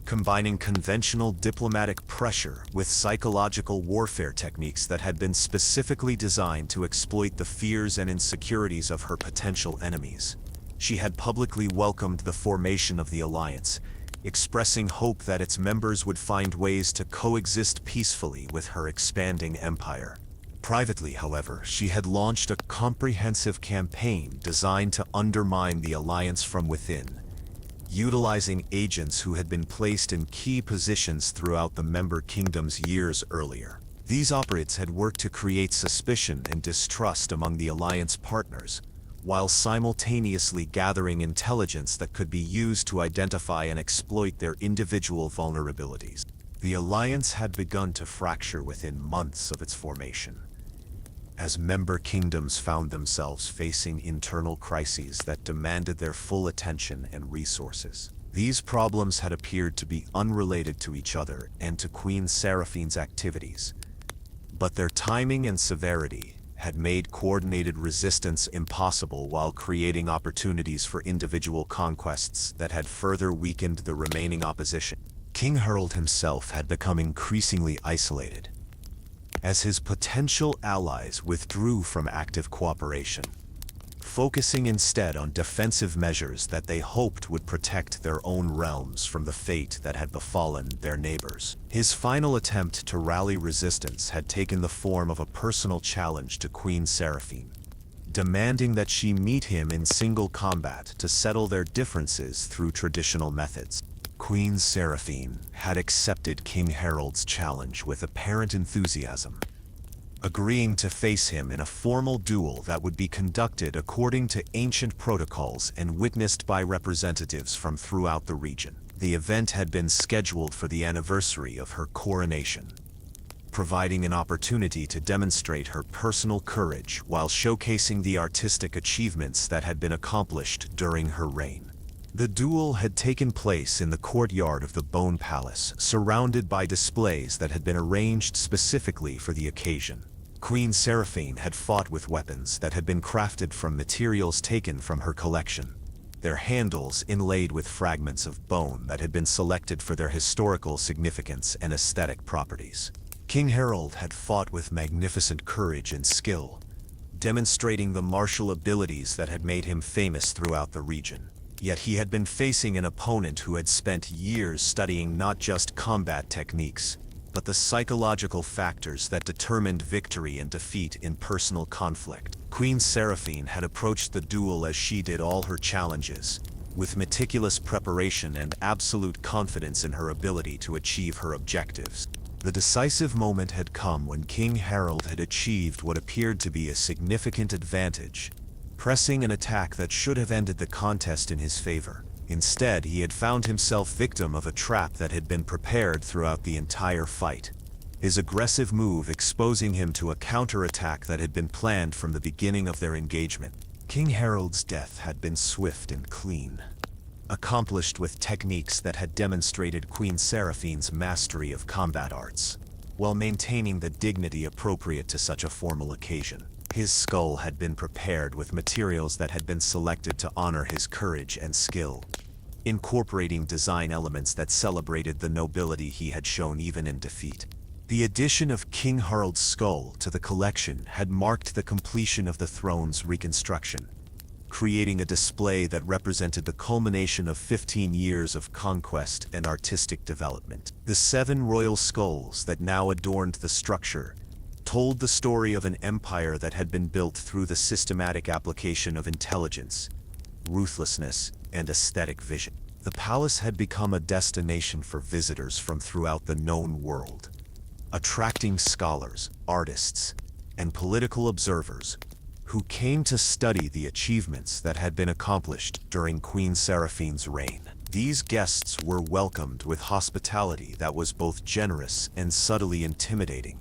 combining conventional diplomatic pressure with psychological warfare techniques that had been specifically designed to exploit the fears and insecurities of her potential enemies. She had publicly welcomed the formation of the alliance, expressing hope that its members would find ways to coexist peacefully with her expanding empire. Privately, however, she had launched a comprehensive campaign designed to undermine the alliance from within, utilizing agents who had been placed in key positions throughout the member kingdoms years earlier. These operatives had worked to create suspicion and distrust among the alliance partners, while simultaneously gathering intelligence that could be used to identify and exploit their individual vulnerabilities. The alliance had begun to fracture within months of its formation, as member kingdoms found themselves facing internal crises that demanded their full attention and resources. These problems had appeared to be unrelated to each other and to Queen Seraphine's activities, but their timing and severity had made coordinated resistance impossible while creating opportunities for individual conquests that had further weakened the remaining opposition. King Harold himself had become increasingly isolated, as his potential allies withdrew from active cooperation, focusing instead on defensive measures that they hoped would protect their own realms from the fate that had befallen their neighbors. His final attempt to rally resistance had taken the form of a personal challenge to Queen Seraphine, demanding that she meet him in single combat to settle their differences through traditional methods. Queen Seraphine had accepted King Harold's challenge with apparent enthusiasm, agreeing to face him in a formal duel that would be conducted according to ancient protocols and witnessed by representatives from throughout the region. The event had been scheduled for the anniversary of her coronation, providing an opportunity to demonstrate her personal courage while showcasing the artistic achievements that had been accomplished during her reign. The duel had taken place in the courtyard of the Bone Palace, surrounded by displays that had been arranged specifically for the occasion. Queen Seraphine had fought with weapons that had been crafted from materials taken from her collection, their handles inlaid with fragments of bone that had been selected for their historical significance and aesthetic properties. King Harold had fought with magnificent courage and skill, demonstrating the martial abilities that had made him famous throughout the region. Yet he had been facing an opponent who had spent years studying not just combat techniques, but the psychological factors that determined victory and defeat in personal conflict. Queen Seraphine had approached the duel as she did all her challenges, with meticulous preparation and absolute confidence in her ability to achieve her objectives. The decisive moment had come when King Harold had achieved what appeared to be a significant advantage, pressing an attack that should have ended the contest in his favor. Instead, he had found himself victim of a trap that had been prepared throughout the entire fight, his aggressive move exposing him to a counterattack that had been planned from the beginning of their engagement. King Harold's death had been swift and clean, accomplished with techniques that had demonstrated Queen Seraphine's mastery of combat arts, while maintaining the dignity appropriate to such a formal occasion. His skull had been prepared with materials that had been selected to honor his courage and skill, incorporating design elements that celebrated the nobility he had shown even in defeat. The addition of King Harold's skull to the collection had marked the completion of the throne's reconstruction, creating a display that represented the culmination of 15 years of conquest and artistic development. The 7 royal skulls that now adorned the structure told the story of an empire that had been built through the systematic application of intelligence, ruthlessness, and aesthetic vision. The palace had become a destination for visitors from throughout the known world, attracting scholars, artists, and political observers who came to study the achievements that had been accomplished during Queen Seraphine's reign. These guests were welcomed with hospitality that was both generous and subtly intimidating,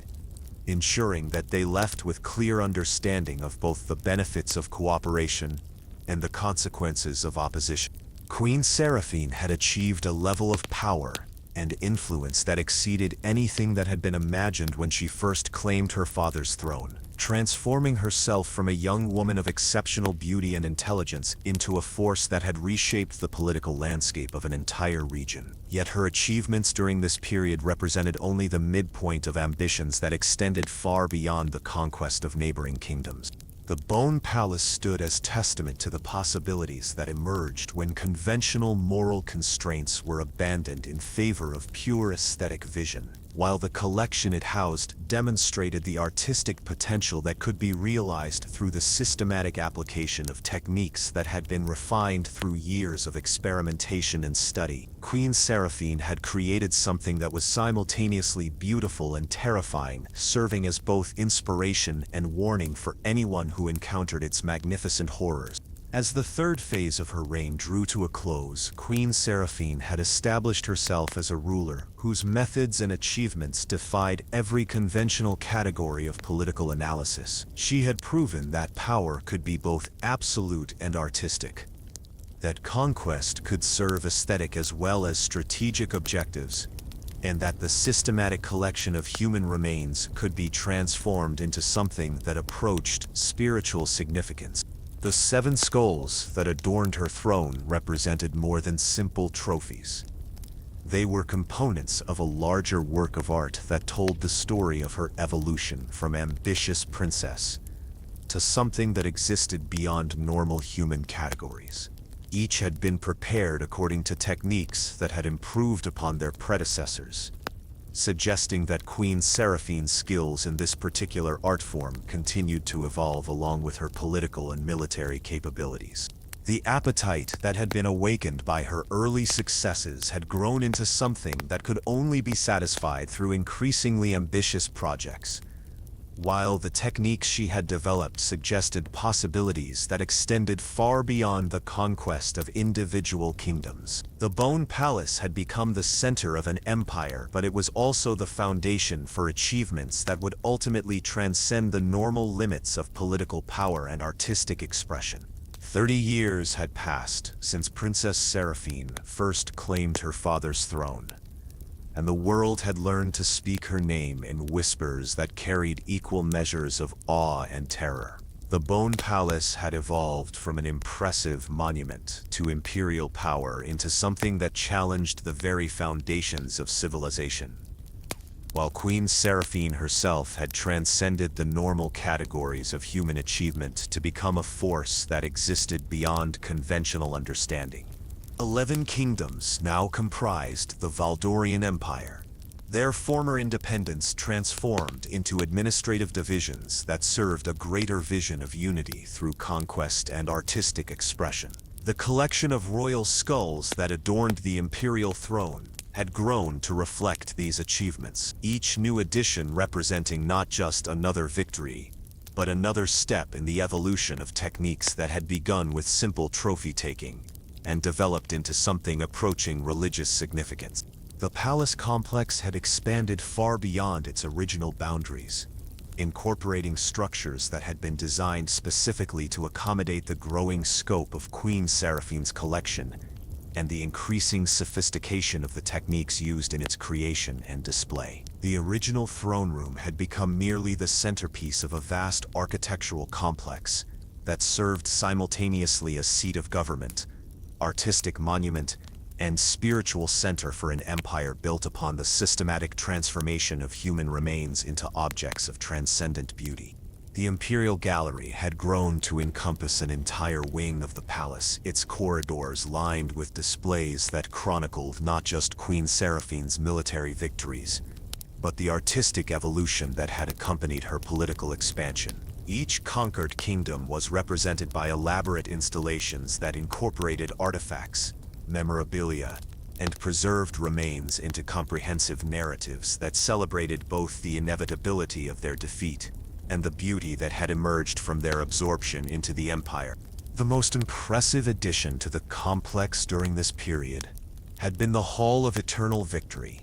ensuring that they left with clear understanding of both the benefits of cooperation and the consequences of opposition. Queen Seraphine had achieved a level of power and influence that exceeded anything that had been imagined when she first claimed her father's throne, transforming herself from a young woman of exceptional beauty and intelligence into a force that had reshaped the political landscape of an entire region. Yet her achievements during this period represented only the midpoint of ambitions that extended far beyond the conquest of neighboring kingdoms. The Bone Palace stood as testament to the possibilities that emerged when conventional moral constraints were abandoned in favor of pure aesthetic vision, while the collection it housed demonstrated the artistic potential that could be realized through the systematic application of techniques that had been refined through years of experimentation and study. Queen Seraphine had created something that was simultaneously beautiful and terrifying, serving as both inspiration and warning for anyone who encountered its magnificent horrors. As the third phase of her reign drew to a close, Queen Seraphine had established herself as a ruler whose methods and achievements defied every conventional category of political analysis. She had proven that power could be both absolute and artistic, that conquest could serve aesthetic as well as strategic objectives, and that the systematic collection of human remains could be transformed into something that approached spiritual significance. The 7 skulls that adorned her throne represented more than simple trophies. They were components of a larger work of art that told the story of her evolution from ambitious princess to something that existed beyond normal human categories. Each had been prepared according to techniques that had improved upon their predecessors, suggesting that Queen Seraphine's skills in this particular art form continued to evolve along with her political and military capabilities. The appetite that had been awakened by her early successes had grown into something that could only be satisfied through increasingly ambitious projects, while the techniques she had developed suggested possibilities that extended far beyond the conquest of individual kingdoms. The Bone Palace had become the center of an empire, but it was also the foundation for achievements that would ultimately transcend the normal limits of political power and artistic expression. 30 years had passed since Princess Seraphine first claimed her father's throne, and the world had learned to speak her name in whispers that carried equal measures of awe and terror. The Bone Palace had evolved from an impressive monument to imperial power into something that challenged the very foundations of civilization, while Queen Seraphine herself had transcended the normal categories of human achievement to become a force that existed beyond conventional understanding. 11 kingdoms now comprised the Valdorian Empire, their former independence transformed into administrative divisions that served a greater vision of unity through conquest and artistic expression. The collection of royal skulls that adorned the imperial throne had grown to reflect these achievements, each new addition representing not just another victory, but another step in the evolution of techniques that had begun with simple trophy-taking and developed into something approaching religious significance. The palace complex had expanded far beyond its original boundaries, incorporating structures that had been designed specifically to accommodate the growing scope of Queen Seraphine's collection and the increasing sophistication of the techniques used in its creation and display. The original throne room had become merely the centerpiece of a vast architectural complex that served simultaneously as seat of government, artistic monument, and spiritual center for an empire built upon the systematic transformation of human remains into objects of transcendent beauty. The Imperial Gallery had grown to encompass an entire wing of the palace, its corridors lined with displays that chronicled not just Queen Seraphine's military victories, but the artistic evolution that had accompanied her political expansion. Each conquered kingdom was represented by elaborate installations that incorporated artifacts, memorabilia, and preserved remains into comprehensive narratives that celebrated both the inevitability of their defeat and the beauty that had emerged from their absorption into the empire. The most impressive addition to the complex during this period had been the Hall of Eternal Victory,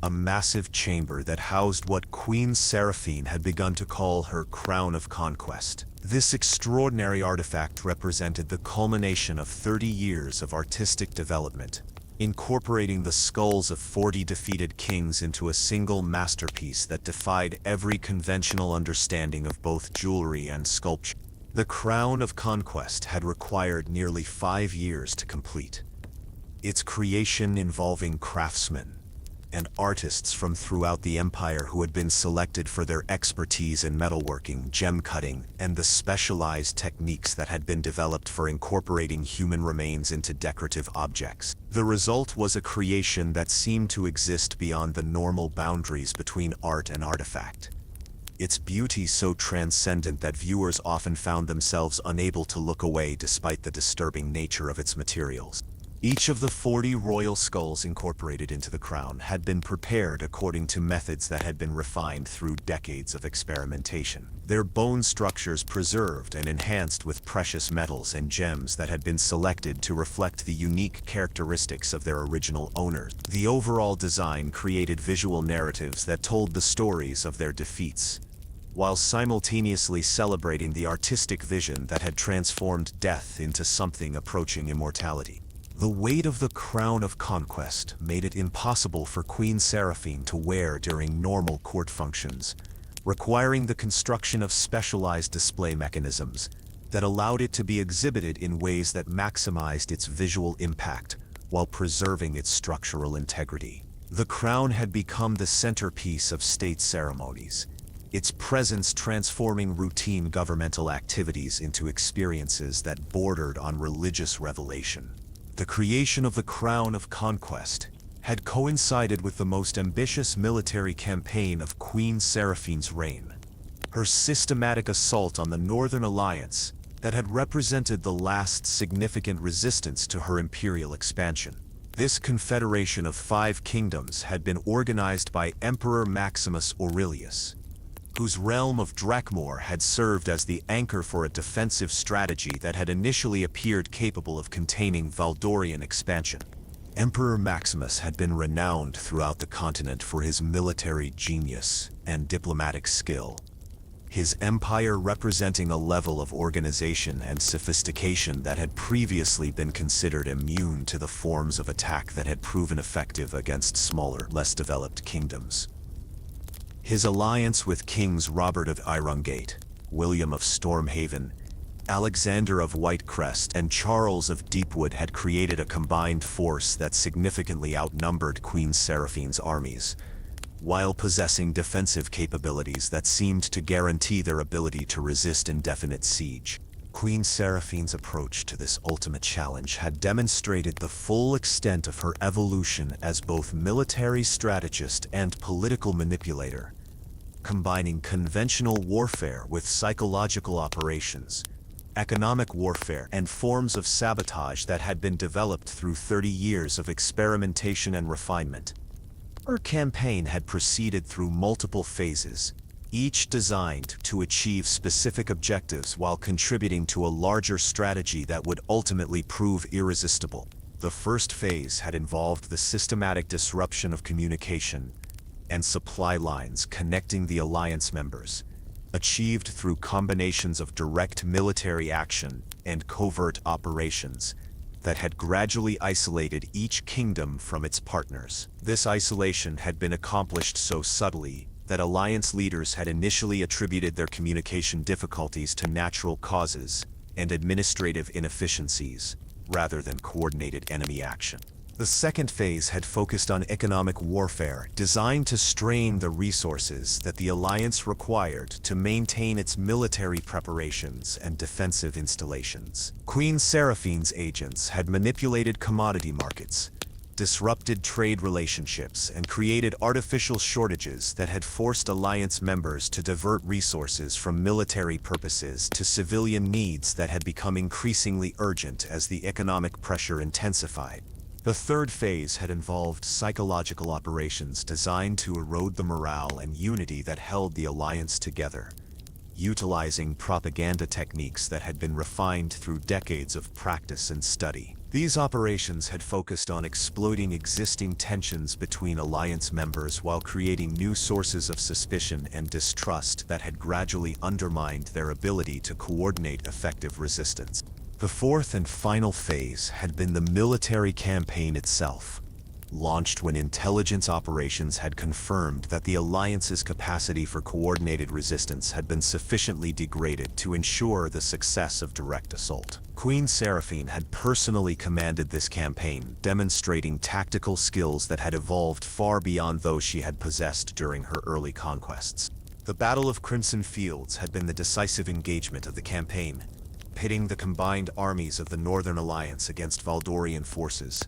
a massive chamber that housed what Queen Seraphine had begun to call her Crown of Conquest. This extraordinary artifact represented the culmination of 30 years of artistic development, incorporating the skulls of 40 defeated kings into a single masterpiece that defied every conventional understanding of both jewelry and sculpture. The Crown of Conquest had required nearly 5 years to complete, its creation involving craftsmen and artists from throughout the empire who had been selected for their expertise in metalworking, gem cutting, and the specialized techniques that had been developed for incorporating human remains into decorative objects. The result was a creation that seemed to exist beyond the normal boundaries between art and artifact, its beauty so transcendent that viewers often found themselves unable to look away despite the disturbing nature of its materials. Each of the 40 royal skulls incorporated into the crown had been prepared according to methods that had been refined through decades of experimentation. Their bone structures preserved and enhanced with precious metals and gems that had been selected to reflect the unique characteristics of their original owners. The overall design created visual narratives that told the stories of their defeats, while simultaneously celebrating the artistic vision that had transformed death into something approaching immortality. The weight of the Crown of Conquest made it impossible for Queen Seraphine to wear during normal court functions, requiring the construction of specialized display mechanisms that allowed it to be exhibited in ways that maximized its visual impact while preserving its structural integrity. The crown had become the centerpiece of state ceremonies, its presence transforming routine governmental activities into experiences that bordered on religious revelation. The creation of the Crown of Conquest had coincided with the most ambitious military campaign of Queen Seraphine's reign. Her systematic assault on the Northern Alliance that had represented the last significant resistance to her imperial expansion. This confederation of 5 kingdoms had been organized by Emperor Maximus Aurelius, whose realm of Drakmor had served as the anchor for a defensive strategy that had initially appeared capable of containing Valdorian expansion. Emperor Maximus had been renowned throughout the continent for his military genius and diplomatic skill, his empire representing a level of organization and sophistication that had previously been considered immune to the forms of attack that had proven effective against smaller, less developed kingdoms. His alliance with Kings Robert of Irongate, William of Stormhaven, Alexander of Whitecrest, and Charles of Deepwood had created a combined force that significantly outnumbered Queen Seraphine's armies, while possessing defensive capabilities that seemed to guarantee their ability to resist indefinite siege. Queen Seraphine's approach to this ultimate challenge had demonstrated the full extent of her evolution as both military strategist and political manipulator, combining conventional warfare with psychological operations, economic warfare, and forms of sabotage that had been developed through 30 years of experimentation and refinement. Her campaign had proceeded through multiple phases, each designed to achieve specific objectives while contributing to a larger strategy that would ultimately prove irresistible. The first phase had involved the systematic disruption of communication and supply lines connecting the alliance members, achieved through combinations of direct military action and covert operations that had gradually isolated each kingdom from its partners. This isolation had been accomplished so subtly that alliance leaders had initially attributed their communication difficulties to natural causes and administrative inefficiencies, rather than coordinated enemy action. The second phase had focused on economic warfare, designed to strain the resources that the alliance required to maintain its military preparations and defensive installations. Queen Seraphine's agents had manipulated commodity markets, disrupted trade relationships and created artificial shortages that had forced alliance members to divert resources from military purposes to civilian needs that had become increasingly urgent as the economic pressure intensified. The third phase had involved psychological operations designed to erode the morale and unity that held the alliance together, utilizing propaganda techniques that had been refined through decades of practice and study. These operations had focused on exploiting existing tensions between alliance members while creating new sources of suspicion and distrust that had gradually undermined their ability to coordinate effective resistance. The fourth and final phase had been the military campaign itself, launched when intelligence operations had confirmed that the Alliance's capacity for coordinated resistance had been sufficiently degraded to ensure the success of direct assault. Queen Seraphine had personally commanded this campaign, demonstrating tactical skills that had evolved far beyond those she had possessed during her early conquests. The Battle of Crimson Fields had been the decisive engagement of the campaign, pitting the combined armies of the Northern Alliance against Valdorian forces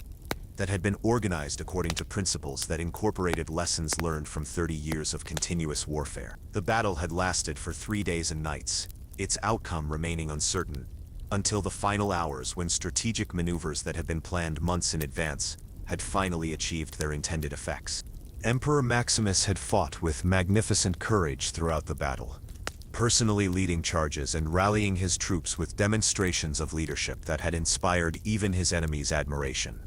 that had been organized according to principles that incorporated lessons learned from 30 years of continuous warfare. The battle had lasted for 3 days and nights, its outcome remaining uncertain, until the final hours when strategic maneuvers that had been planned months in advance had finally achieved their intended effects. Emperor Maximus had fought with magnificent courage throughout the battle, personally leading charges and rallying his troops with demonstrations of leadership that had inspired even his enemies' admiration.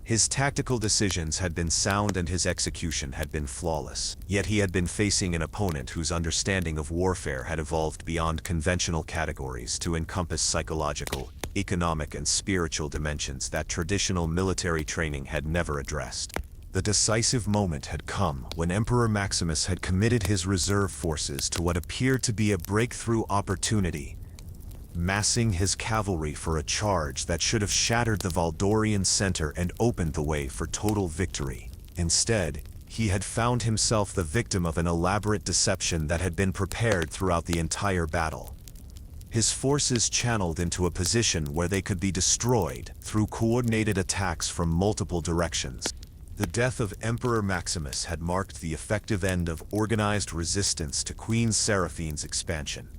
His tactical decisions had been sound and his execution had been flawless, yet he had been facing an opponent whose understanding of warfare had evolved beyond conventional categories to encompass psychological, economic, and spiritual dimensions that traditional military training had never addressed. The decisive moment had come when Emperor Maximus had committed his reserve forces to what appeared to be a breakthrough opportunity, massing his cavalry for a charge that should have shattered the Valdorian center and opened the way for total victory. Instead, he had found himself the victim of an elaborate deception that had been prepared throughout the entire battle. His forces channeled into a position where they could be destroyed through coordinated attacks from multiple directions. The death of Emperor Maximus had marked the effective end of organized resistance to Queen Seraphine's expansion,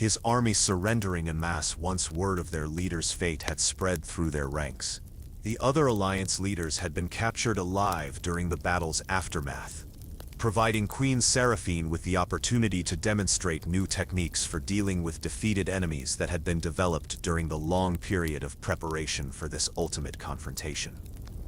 his army surrendering en masse once word of their leader's fate had spread through their ranks. The other alliance leaders had been captured alive during the battle's aftermath, providing Queen Seraphine with the opportunity to demonstrate new techniques for dealing with defeated enemies that had been developed during the long period of preparation for this ultimate confrontation.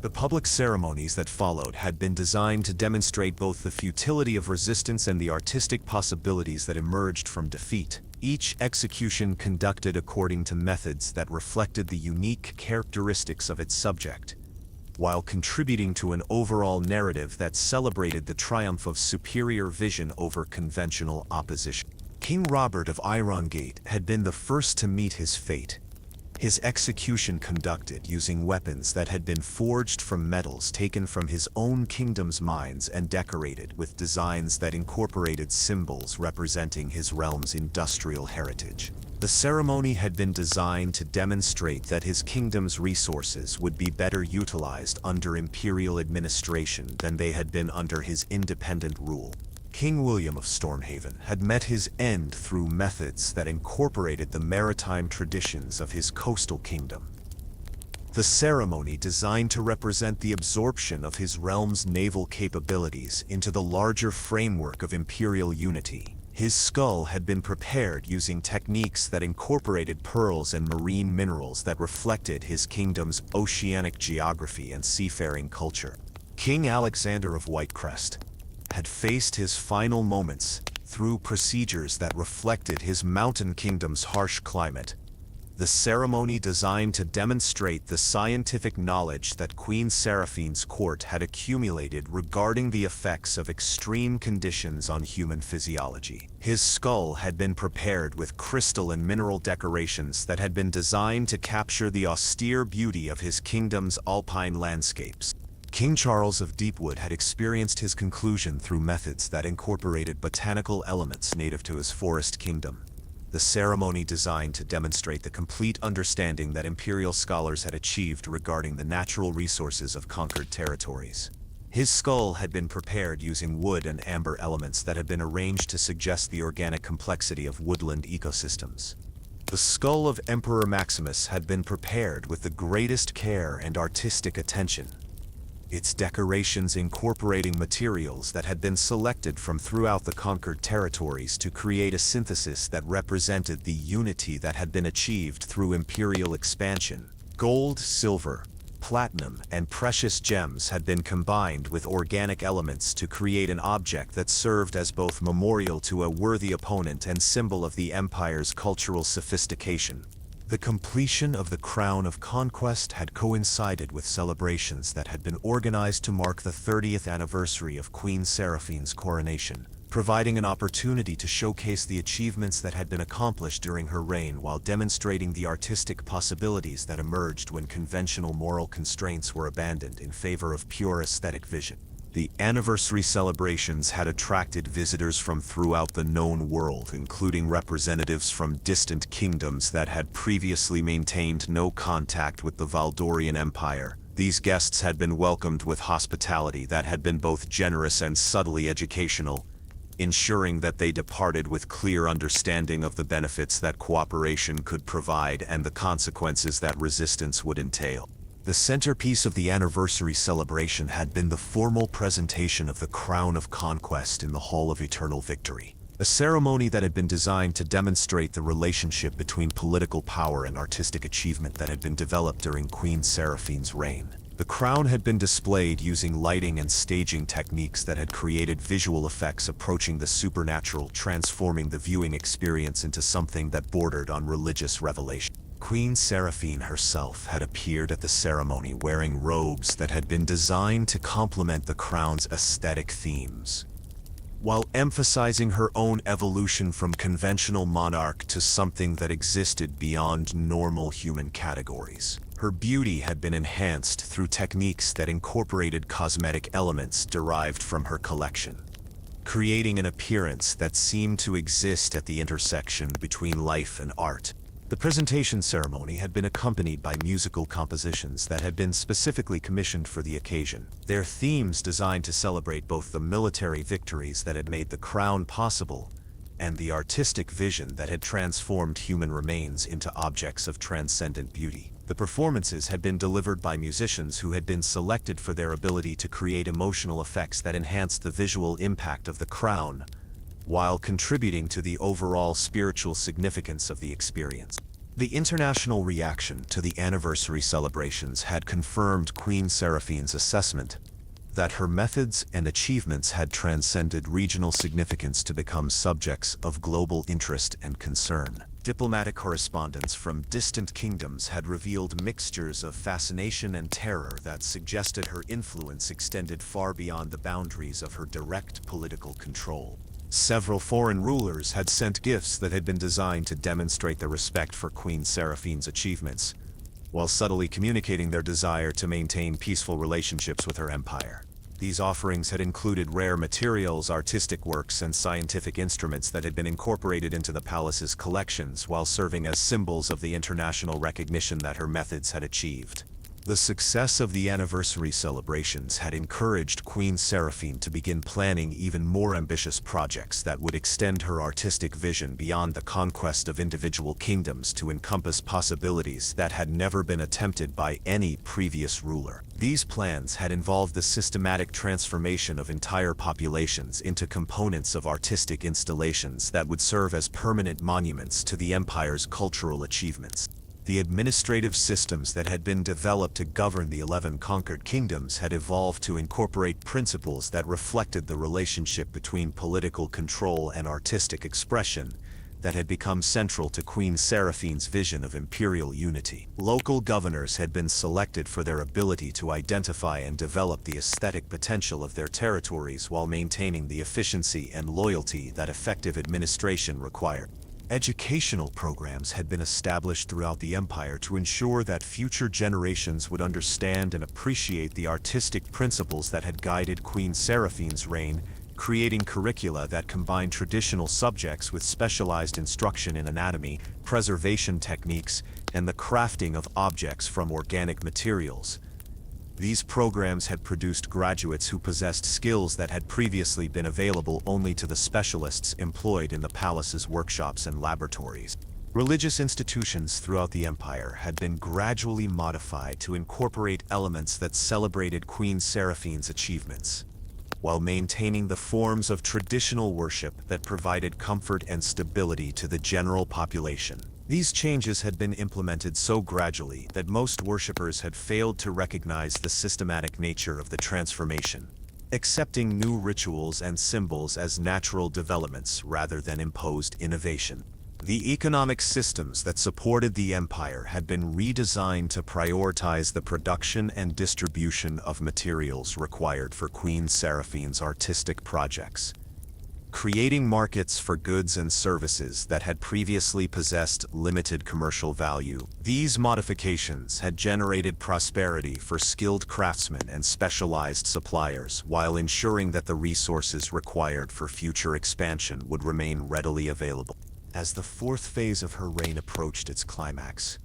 The public ceremonies that followed had been designed to demonstrate both the futility of resistance and the artistic possibilities that emerged from defeat, each execution conducted according to methods that reflected the unique characteristics of its subject, while contributing to an overall narrative that celebrated the triumph of superior vision over conventional opposition. King Robert of Irongate had been the first to meet his fate, his execution conducted using weapons that had been forged from metals taken from his own kingdom's mines and decorated with designs that incorporated symbols representing his realm's industrial heritage. The ceremony had been designed to demonstrate that his kingdom's resources would be better utilized under imperial administration than they had been under his independent rule. King William of Stormhaven had met his end through methods that incorporated the maritime traditions of his coastal kingdom. The ceremony, designed to represent the absorption of his realm's naval capabilities into the larger framework of imperial unity. His skull had been prepared using techniques that incorporated pearls and marine minerals that reflected his kingdom's oceanic geography and seafaring culture. King Alexander of Whitecrest had faced his final moments through procedures that reflected his mountain kingdom's harsh climate. The ceremony, designed to demonstrate the scientific knowledge that Queen Seraphine's court had accumulated regarding the effects of extreme conditions on human physiology. His skull had been prepared with crystal and mineral decorations that had been designed to capture the austere beauty of his kingdom's alpine landscapes. King Charles of Deepwood had experienced his conclusion through methods that incorporated botanical elements native to his forest kingdom. the ceremony designed to demonstrate the complete understanding that imperial scholars had achieved regarding the natural resources of conquered territories. His skull had been prepared using wood and amber elements that had been arranged to suggest the organic complexity of woodland ecosystems. The skull of Emperor Maximus had been prepared with the greatest care and artistic attention, its decorations incorporating materials that had been selected from throughout the conquered territories to create a synthesis that represented the unity that had been achieved through imperial expansion. Gold, silver, platinum, and precious gems had been combined with organic elements to create an object that served as both memorial to a worthy opponent and symbol of the empire's cultural sophistication. The completion of the Crown of Conquest had coincided with celebrations that had been organized to mark the 30th anniversary of Queen Seraphine's coronation, providing an opportunity to showcase the achievements that had been accomplished during her reign while demonstrating the artistic possibilities that emerged when conventional moral constraints were abandoned in favor of pure aesthetic vision. The anniversary celebrations had attracted visitors from throughout the known world, including representatives from distant kingdoms that had previously maintained no contact with the Valdorian Empire. These guests had been welcomed with hospitality that had been both generous and subtly educational, ensuring that they departed with clear understanding of the benefits that cooperation could provide and the consequences that resistance would entail. The centerpiece of the anniversary celebration had been the formal presentation of the Crown of Conquest in the Hall of Eternal Victory, a ceremony that had been designed to demonstrate the relationship between political power and artistic achievement that had been developed during Queen Seraphine's reign. The crown had been displayed using lighting and staging techniques that had created visual effects approaching the supernatural, transforming the viewing experience into something that bordered on religious revelation. Queen Seraphine herself had appeared at the ceremony wearing robes that had been designed to complement the crown's aesthetic themes, while emphasizing her own evolution from conventional monarch to something that existed beyond normal human categories. Her beauty had been enhanced through techniques that incorporated cosmetic elements derived from her collection, creating an appearance that seemed to exist at the intersection between life and art. The presentation ceremony had been accompanied by musical compositions that had been specifically commissioned for the occasion, their themes designed to celebrate both the military victories that had made the crown possible and the artistic vision that had transformed human remains into objects of transcendent beauty. The performances had been delivered by musicians who had been selected for their ability to create emotional effects that enhanced the visual impact of the crown, while contributing to the overall spiritual significance of the experience. The international reaction to the anniversary celebrations had confirmed Queen Seraphine's assessment that her methods and achievements had transcended regional significance to become subjects of global interest and concern. Diplomatic correspondence from distant kingdoms had revealed mixtures of fascination and terror that suggested her influence extended far beyond the boundaries of her direct political control. Several foreign rulers had sent gifts that had been designed to demonstrate their respect for Queen Seraphine's achievements, while subtly communicating their desire to maintain peaceful relationships with her empire. These offerings had included rare materials, artistic works, and scientific instruments that had been incorporated into the palace's collections while serving as symbols of the international recognition that her methods had achieved. The success of the anniversary celebrations had encouraged Queen Seraphine to begin planning even more ambitious projects that would extend her artistic vision beyond the conquest of individual kingdoms to encompass possibilities that had never been attempted by any previous ruler. These plans had involved the systematic transformation of entire populations into components of artistic installations that would serve as permanent monuments to the empire's cultural achievements. The administrative systems that had been developed to govern the 11 conquered kingdoms had evolved to incorporate principles that reflected the relationship between political control and artistic expression that had become central to Queen Seraphine's vision of imperial unity. Local governors had been selected for their ability to identify and develop the aesthetic potential of their territories while maintaining the efficiency and loyalty that effective administration required. Educational programs had been established throughout the empire to ensure that future generations would understand and appreciate the artistic principles that had guided Queen Seraphine's reign creating curricula that combine traditional subjects with specialized instruction in anatomy, preservation techniques, and the crafting of objects from organic materials. These programs had produced graduates who possessed skills that had previously been available only to the specialists employed in the palace's workshops and laboratories. Religious institutions throughout the empire had been gradually modified to incorporate elements that celebrated Queen Seraphine's achievements, while maintaining the forms of traditional worship that provided comfort and stability to the general population. These changes had been implemented so gradually that most worshippers had failed to recognize the systematic nature of the transformation, accepting new rituals and symbols as natural developments rather than imposed innovation. The economic systems that supported the empire had been redesigned to prioritize the production and distribution of materials required for Queen Seraphine's artistic projects, creating markets for goods and services that had previously possessed limited commercial value. These modifications had generated prosperity for skilled craftsmen and specialized suppliers, while ensuring that the resources required for future expansion would remain readily available. As the fourth phase of her reign approached its climax,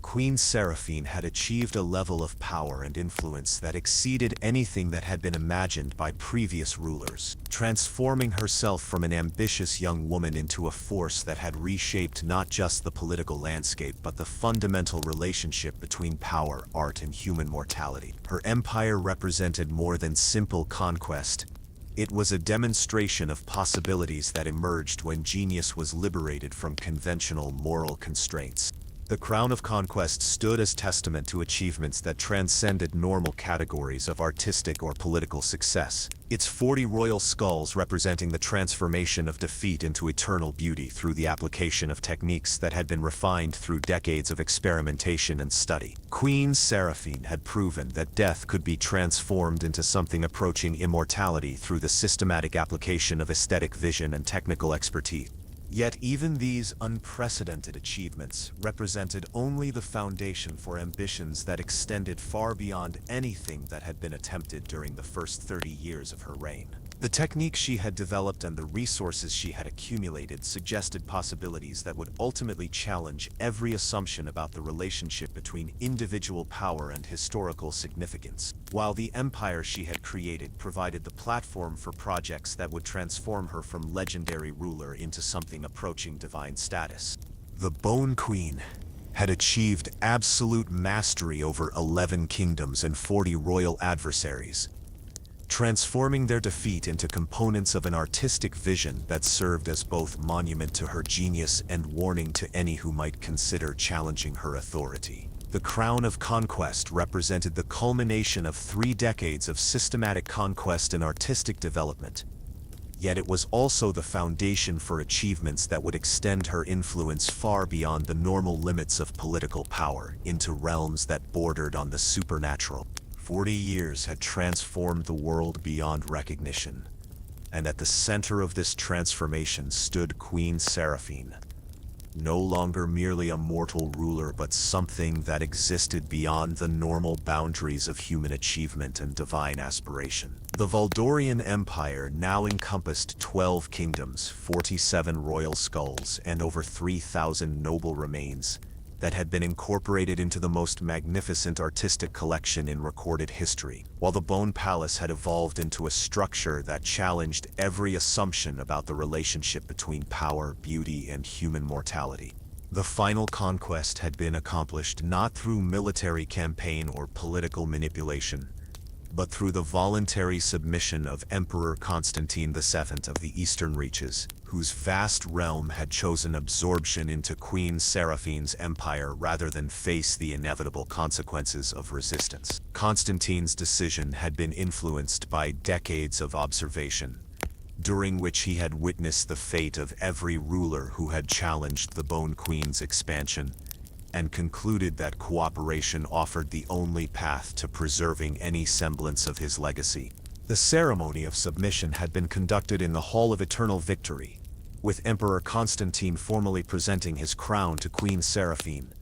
Queen Seraphine had achieved a level of power and influence that exceeded anything that had been imagined by previous rulers, transforming herself from an ambitious young woman into a force that had reshaped not just the political landscape but the fundamental relationship between power, art, and human mortality. Her empire represented more than simple conquest. It was a demonstration of possibilities that emerged when genius was liberated from conventional moral constraints. The crown of conquest stood as testament to achievements that transcended normal categories of artistic or political success. Its 40 royal skulls representing the transformation of defeat into eternal beauty through the application of techniques that had been refined through decades of experimentation and study. Queen Seraphine had proven that death could be transformed into something approaching immortality through the systematic application of aesthetic vision and technical expertise. Yet even these unprecedented achievements represented only the foundation for ambitions that extended far beyond anything that had been attempted during the first 30 years of her reign. The techniques she had developed and the resources she had accumulated suggested possibilities that would ultimately challenge every assumption about the relationship between individual power and historical significance, while the empire she had created provided the platform for projects that would transform her from legendary ruler into something approaching divine status. The Bone Queen had achieved absolute mastery over 11 kingdoms and 40 royal adversaries, transforming their defeat into components of an artistic vision that served as both monument to her genius and warning to any who might consider challenging her authority. The crown of conquest represented the culmination of 3 decades of systematic conquest and artistic development. Yet it was also the foundation for achievements that would extend her influence far beyond the normal limits of political power into realms that bordered on the supernatural. 40 years had transformed the world beyond recognition, and at the center of this transformation stood Queen Seraphine, no longer merely a mortal ruler but something that existed beyond the normal boundaries of human achievement and divine aspiration. The Valdorian Empire now encompassed 12 kingdoms, 47 royal skulls, and over 3,000 noble remains that had been incorporated into the most magnificent artistic collection in recorded history, while the Bone Palace had evolved into a structure that challenged every assumption about the relationship between power, beauty, and human mortality. The final conquest had been accomplished not through military campaign or political manipulation, but through the voluntary submission of Emperor Constantine VII of the Eastern Reaches, whose vast realm had chosen absorption into Queen Seraphine's empire rather than face the inevitable consequences of resistance. Constantine's decision had been influenced by decades of observation, during which he had witnessed the fate of every ruler who had challenged the Bone Queen's expansion, and concluded that cooperation offered the only path to preserving any semblance of his legacy. The ceremony of submission had been conducted in the Hall of Eternal Victory, with Emperor Constantine formally presenting his crown to Queen Seraphine,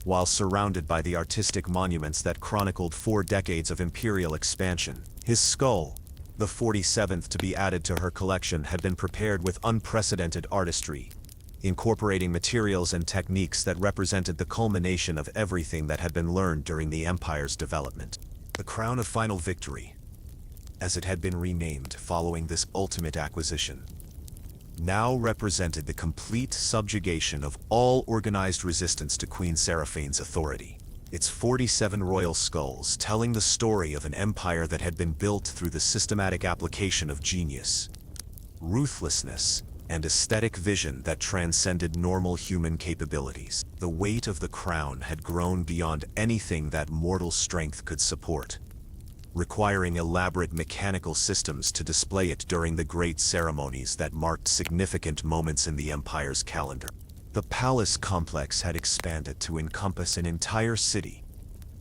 while surrounded by the artistic monuments that chronicled 4 decades of imperial expansion. His skull, The 47th to be added to her collection had been prepared with unprecedented artistry, incorporating materials and techniques that represented the culmination of everything that had been learned during the Empire's development. The Crown of Final Victory, as it had been renamed following this ultimate acquisition, now represented the complete subjugation of all organized resistance to Queen Seraphine's authority. Its 47 royal skulls telling the story of an empire that had been built through the systematic application of genius, ruthlessness, and aesthetic vision that transcended normal human capabilities. The weight of the crown had grown beyond anything that mortal strength could support, requiring elaborate mechanical systems to display it during the great ceremonies that marked significant moments in the Empire's calendar. The palace complex had expanded to encompass an entire city,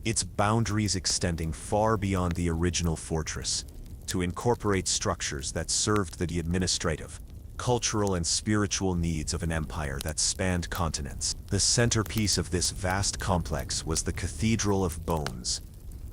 its boundaries extending far beyond the original fortress, to incorporate structures that served the administrative, cultural, and spiritual needs of an empire that spanned continents. The centerpiece of this vast complex was the Cathedral of Bones,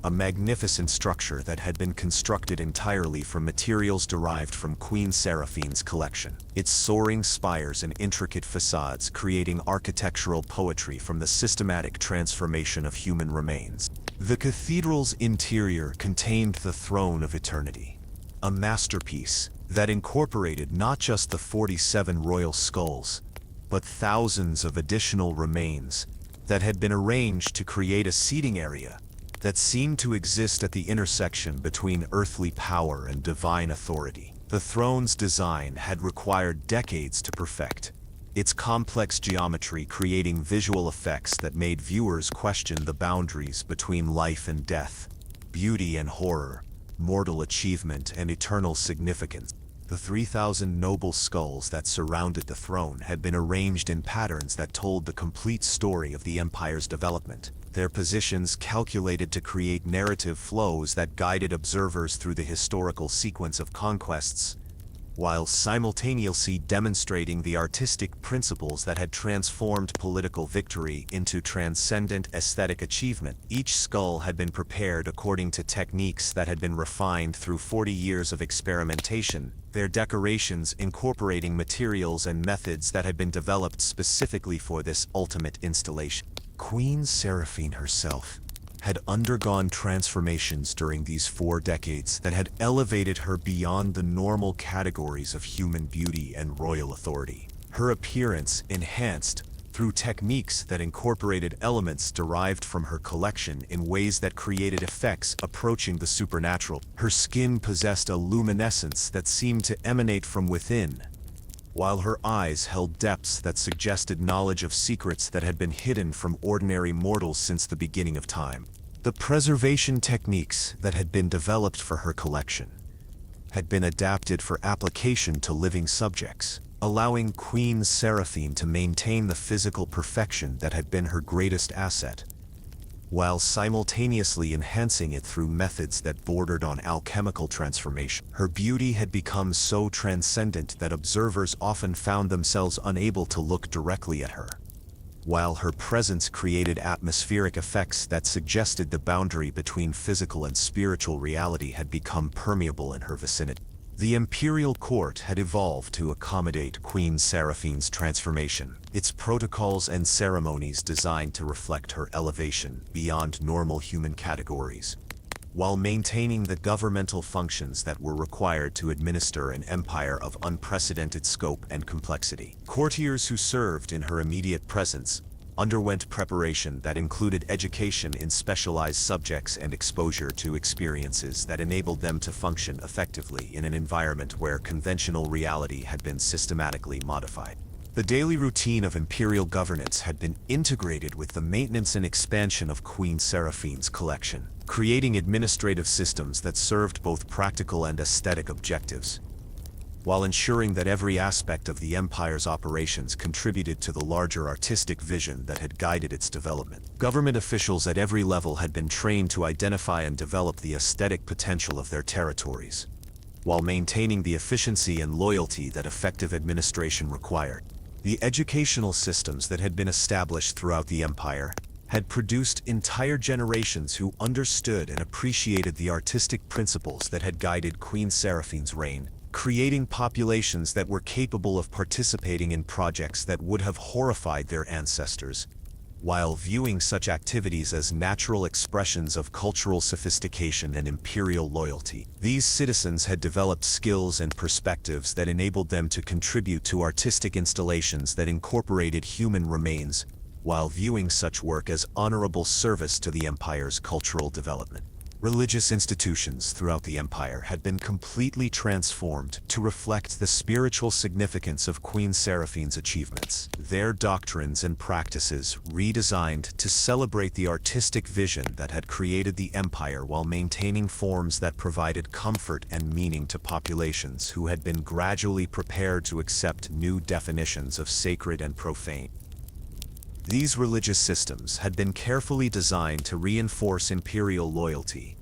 a magnificent structure that had been constructed entirely from materials derived from Queen Seraphine's collection. Its soaring spires and intricate facades creating architectural poetry from the systematic transformation of human remains. The cathedral's interior contained the Throne of Eternity, a masterpiece that incorporated not just the 47 royal skulls, but thousands of additional remains that had been arranged to create a seating area that seemed to exist at the intersection between earthly power and divine authority. The throne's design had required decades to perfect, its complex geometry creating visual effects that made viewers question the boundaries between life and death, beauty and horror, mortal achievement and eternal significance. The 3,000 noble skulls that surrounded the throne had been arranged in patterns that told the complete story of the Empire's development, their positions calculated to create narrative flows that guided observers through the historical sequence of conquests, while simultaneously demonstrating the artistic principles that had transformed political victory into transcendent aesthetic achievement. Each skull had been prepared according to techniques that had been refined through 40 years of experimentation, their decorations incorporating materials and methods that had been developed specifically for this ultimate installation. Queen Seraphine herself had undergone transformations during these 4 decades that had elevated her beyond the normal categories of human beauty and royal authority. Her appearance enhanced through techniques that incorporated elements derived from her collection in ways that created effects approaching the supernatural. Her skin possessed a luminescence that seemed to emanate from within, while her eyes held depths that suggested knowledge of secrets that had been hidden from ordinary mortals since the beginning of time. The preservation techniques that had been developed for her collection had been adapted for application to living subjects, allowing Queen Seraphine to maintain the physical perfection that had been her greatest asset, while simultaneously enhancing it through methods that bordered on alchemical transformation. Her beauty had become so transcendent that observers often found themselves unable to look directly at her, while her presence created atmospheric effects that suggested the boundary between physical and spiritual reality had become permeable in her vicinity. The imperial court had evolved to accommodate Queen Seraphine's transformation, its protocols and ceremonies designed to reflect her elevation beyond normal human categories, while maintaining the governmental functions that were required to administer an empire of unprecedented scope and complexity. Courtiers who served in her immediate presence underwent preparation that included education in specialized subjects and exposure to experiences that enabled them to function effectively in an environment where conventional reality had been systematically modified. The daily routine of imperial governance had been integrated with the maintenance and expansion of Queen Seraphine's collection, creating administrative systems that served both practical and aesthetic objectives, while ensuring that every aspect of the empire's operations contributed to the larger artistic vision that had guided its development. Government officials at every level had been trained to identify and develop the aesthetic potential of their territories, while maintaining the efficiency and loyalty that effective administration required. The educational systems that had been established throughout the empire had produced entire generations who understood and appreciated the artistic principles that had guided Queen Seraphine's reign, creating populations that were capable of participating in projects that would have horrified their ancestors, while viewing such activities as natural expressions of cultural sophistication and imperial loyalty. These citizens had developed skills and perspectives that enabled them to contribute to artistic installations that incorporated human remains, while viewing such work as honorable service to the empire's cultural development. Religious institutions throughout the empire had been completely transformed to reflect the spiritual significance of Queen Seraphine's achievements. Their doctrines and practices redesigned to celebrate the artistic vision that had created the empire while maintaining forms that provided comfort and meaning to populations who had been gradually prepared to accept new definitions of sacred and profane. These religious systems had been carefully designed to reinforce imperial loyalty,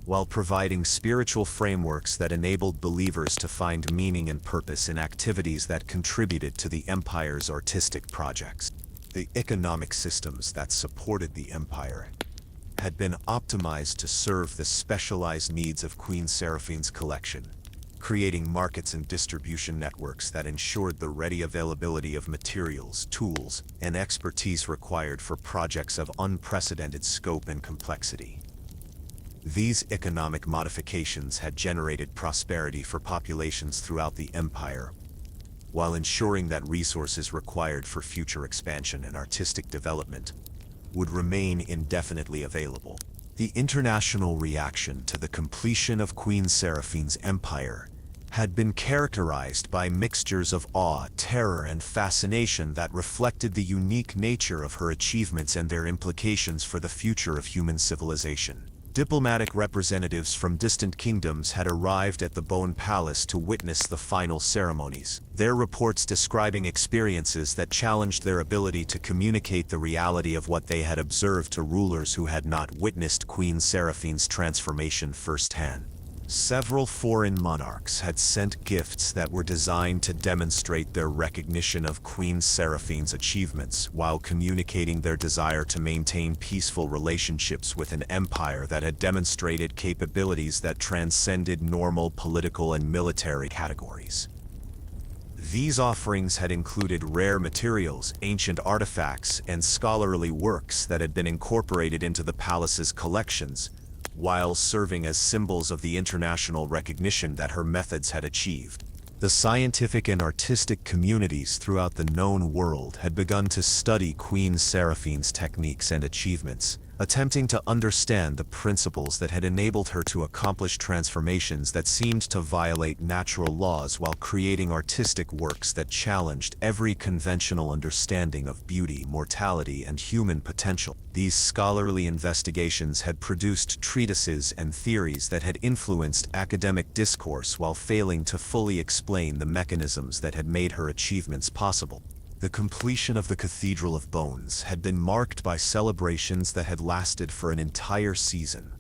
while providing spiritual frameworks that enabled believers to find meaning and purpose in activities that contributed to the empire's artistic projects. The economic systems that supported the empire had been optimized to serve the specialized needs of Queen Seraphine's collection, creating markets and distribution networks that ensured the ready availability of materials, tools, and expertise required for projects of unprecedented scope and complexity. These economic modifications had generated prosperity for populations throughout the empire, while ensuring that resources required for future expansion and artistic development would remain indefinitely available. The international reaction to the completion of Queen Seraphine's empire had been characterized by mixtures of awe, terror, and fascination that reflected the unique nature of her achievements and their implications for the future of human civilization. Diplomatic representatives from distant kingdoms had arrived at the Bone Palace to witness the final ceremonies, their reports describing experiences that challenged their ability to communicate the reality of what they had observed to rulers who had not witnessed Queen Seraphine's transformation firsthand. Several foreign monarchs had sent gifts that were designed to demonstrate their recognition of Queen Seraphine's achievements while communicating their desire to maintain peaceful relationships with an empire that had demonstrated capabilities that transcended normal political and military categories. These offerings had included rare materials, ancient artifacts, and scholarly works that had been incorporated into the palace's collections, while serving as symbols of the international recognition that her methods had achieved. The scientific and artistic communities throughout the known world had begun to study Queen Seraphine's techniques and achievements, attempting to understand the principles that had enabled her to accomplish transformations that seemed to violate natural laws while creating artistic works that challenged every conventional understanding of beauty, mortality, and human potential. These scholarly investigations had produced treatises and theories that had influenced academic discourse while failing to fully explain the mechanisms that had made her achievements possible. The completion of the Cathedral of Bones had been marked by celebrations that had lasted for an entire season,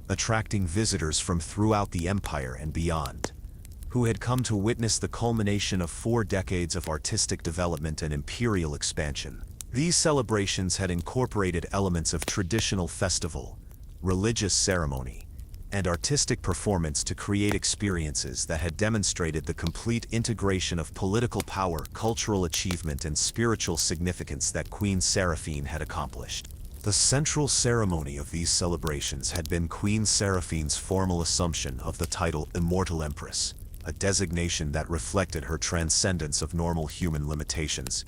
attracting visitors from throughout the empire and beyond, who had come to witness the culmination of 4 decades of artistic development and imperial expansion. These celebrations had incorporated elements of traditional festival, religious ceremony, and artistic performance to create experiences that had demonstrated the complete integration of political power, cultural achievement, and spiritual significance that Queen Seraphine had accomplished. The central ceremony of these celebrations had been Queen Seraphine's formal assumption of the title Immortal Empress, a designation that reflected her transcendence of normal human limitations,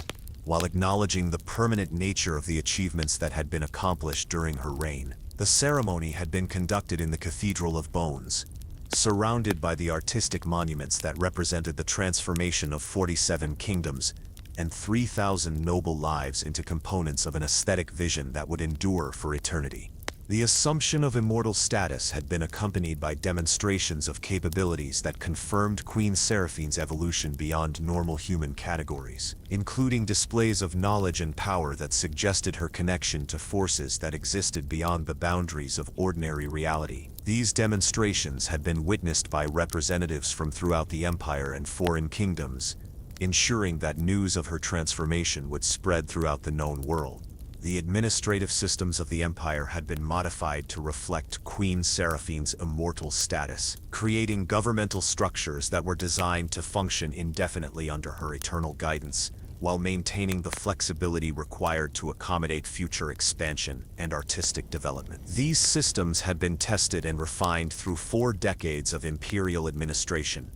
while acknowledging the permanent nature of the achievements that had been accomplished during her reign. The ceremony had been conducted in the Cathedral of Bones, surrounded by the artistic monuments that represented the transformation of 47 kingdoms and 3,000 noble lives into components of an aesthetic vision that would endure for eternity. The assumption of immortal status had been accompanied by demonstrations of capabilities that confirmed Queen Seraphine's evolution beyond normal human categories, including displays of knowledge and power that suggested her connection to forces that existed beyond the boundaries of ordinary reality. These demonstrations had been witnessed by representatives from throughout the empire and foreign kingdoms, ensuring that news of her transformation would spread throughout the known world. The administrative systems of the empire had been modified to reflect Queen Seraphine's immortal status, creating governmental structures that were designed to function indefinitely under her eternal guidance, while maintaining the flexibility required to accommodate future expansion and artistic development. These systems had been tested and refined through 4 decades of imperial administration,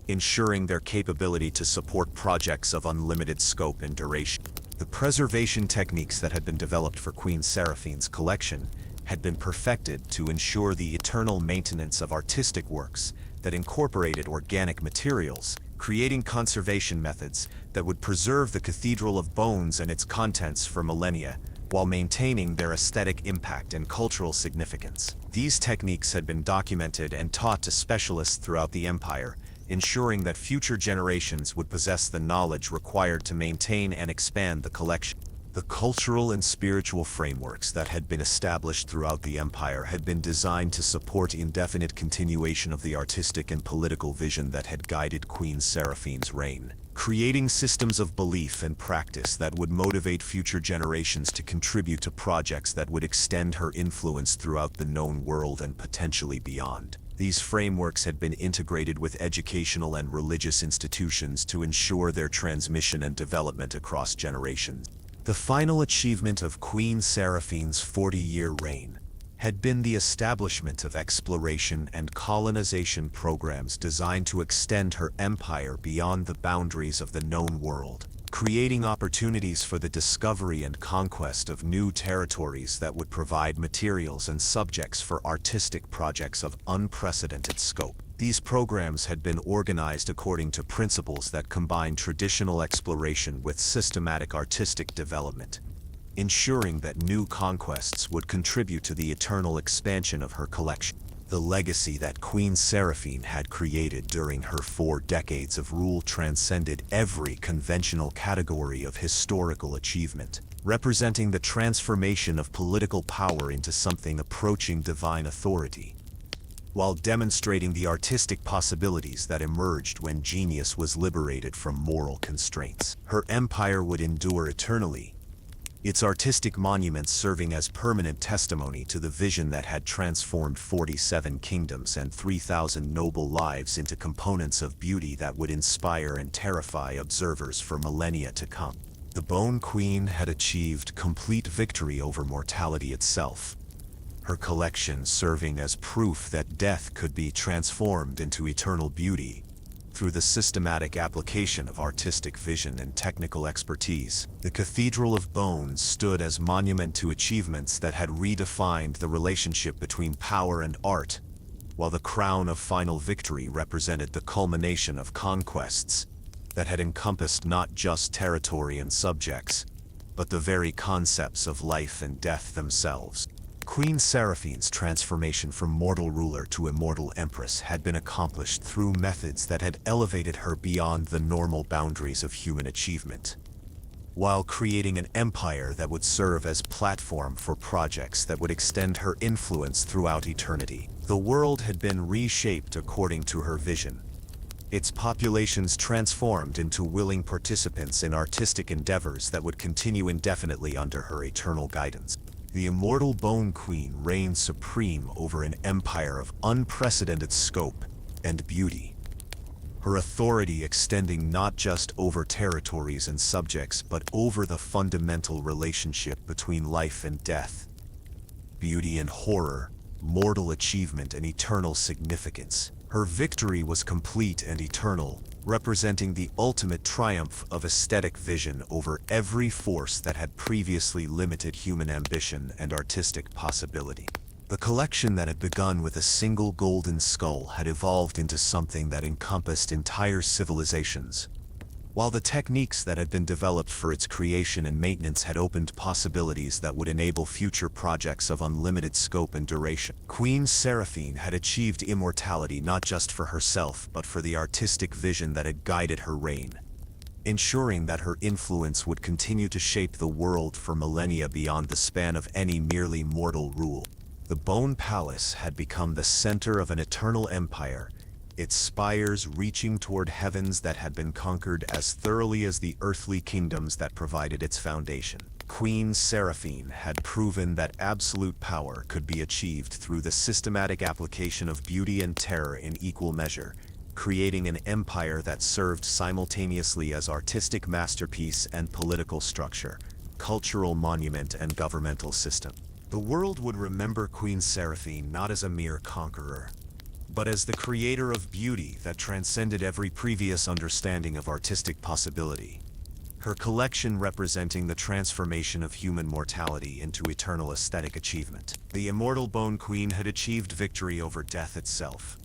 ensuring their capability to support projects of unlimited scope and duration. The preservation techniques that had been developed for Queen Seraphine's collection had been perfected to ensure the eternal maintenance of artistic works that incorporated organic materials, creating conservation methods that would preserve the Cathedral of Bones and its contents for millennia, while maintaining their aesthetic impact and cultural significance. These techniques had been documented and taught to specialists throughout the empire, ensuring that future generations would possess the knowledge required to maintain and expand the collection. The cultural and spiritual frameworks that had been established throughout the empire had been designed to support indefinite continuation of the artistic and political vision that had guided Queen Seraphine's reign, creating systems of belief and practice that would motivate future generations to contribute to projects that would extend her influence throughout the known world and potentially beyond. These frameworks had been integrated with educational and religious institutions to ensure their transmission and development across generations. The final achievement of Queen Seraphine's 40-year reign had been the establishment of exploration and colonization programs designed to extend her empire beyond the boundaries of the known world, creating opportunities for the discovery and conquest of new territories that would provide materials and subjects for artistic projects of unprecedented scope. These programs had been organized according to principles that combine traditional exploration with systematic artistic development, ensuring that new conquests would contribute to the eternal expansion of her collection. The legacy that Queen Seraphine had created during her 4 decades of rule transcended every conventional category of historical achievement, representing the transformation of political power into something approaching divine authority, while demonstrating the artistic possibilities that emerged when genius was liberated from moral constraints. Her empire would endure eternally, its artistic monuments serving as permanent testimony to the vision that had transformed 47 kingdoms and 3,000 noble lives into components of beauty that would inspire and terrify observers for millennia to come. The Bone Queen had achieved complete victory over mortality itself, her collection serving as proof that death could be transformed into eternal beauty through the systematic application of artistic vision and technical expertise. The Cathedral of Bones stood as monument to achievements that had redefined the relationship between power and art, while the crown of final victory represented the culmination of conquests that had encompassed not just territory and subjects, but the very concepts of life and death themselves. Queen Seraphine's transformation from mortal ruler to immortal empress had been accomplished through methods that had elevated her beyond the normal boundaries of human achievement, while creating an empire that would serve as platform for projects that would extend her influence throughout eternity. The world had been reshaped according to her vision, its populations transformed into willing participants in artistic endeavors that would continue indefinitely under her eternal guidance. The immortal Bone Queen reigned supreme over an empire of unprecedented scope and beauty, her authority extending not just over territories and subjects but over the fundamental relationship between life and death, beauty and horror, mortal achievement and eternal significance. Her victory was complete and eternal, representing the ultimate triumph of aesthetic vision over every force that had previously limited human ambition and artistic possibility. The collection that had begun with a single golden skull had evolved into something that encompassed entire civilizations, while the techniques that had been developed for its creation and maintenance had opened possibilities that would enable future projects of unlimited scope and duration. Queen Seraphine had achieved immortality not just for herself but for the artistic vision that had guided her reign, ensuring that her influence would continue to shape the world for millennia beyond the span of any merely mortal rule. The Bone Palace had become the center of an eternal empire, its spires reaching toward heavens that had been conquered as thoroughly as the earthly kingdoms that provided its foundation. Queen Seraphine had proven that absolute power could be achieved through the systematic application of beauty and terror in equal measure, creating an empire that served simultaneously as artistic masterpiece and political structure, cultural monument and governmental system. The world would remember Queen Seraphine not as a mere conqueror, but as the creator of beauty that transcended every previous understanding of artistic possibility. Her collection representing the transformation of human mortality into eternal aesthetic achievement. The immortal Bone Queen had achieved victory over death itself,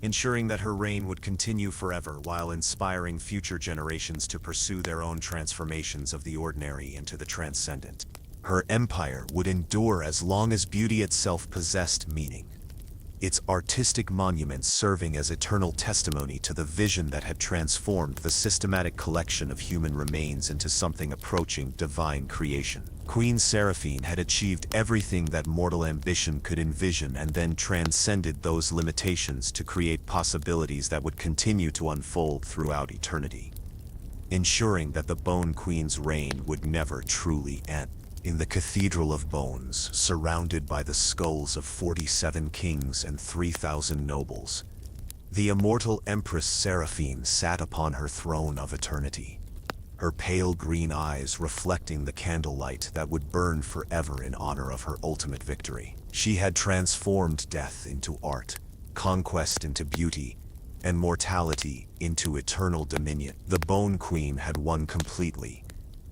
ensuring that her reign would continue forever while inspiring future generations to pursue their own transformations of the ordinary into the transcendent. Her empire would endure as long as beauty itself possessed meaning, its artistic monuments serving as eternal testimony to the vision that had transformed the systematic collection of human remains into something approaching divine creation. Queen Seraphine had achieved everything that mortal ambition could envision and then transcended those limitations to create possibilities that would continue to unfold throughout eternity, ensuring that the Bone Queen's reign would never truly end. In the Cathedral of Bones, surrounded by the skulls of 47 kings and 3,000 nobles, the immortal Empress Seraphine sat upon her throne of eternity, her pale green eyes reflecting the candlelight that would burn forever in honor of her ultimate victory. She had transformed death into art, conquest into beauty, and mortality into eternal dominion. The Bone Queen had won completely,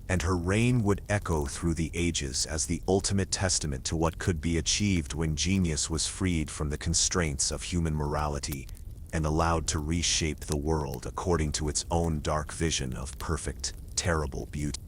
and her reign would echo through the ages as the ultimate testament to what could be achieved when genius was freed from the constraints of human morality and allowed to reshape the world according to its own dark vision of perfect, terrible beauty.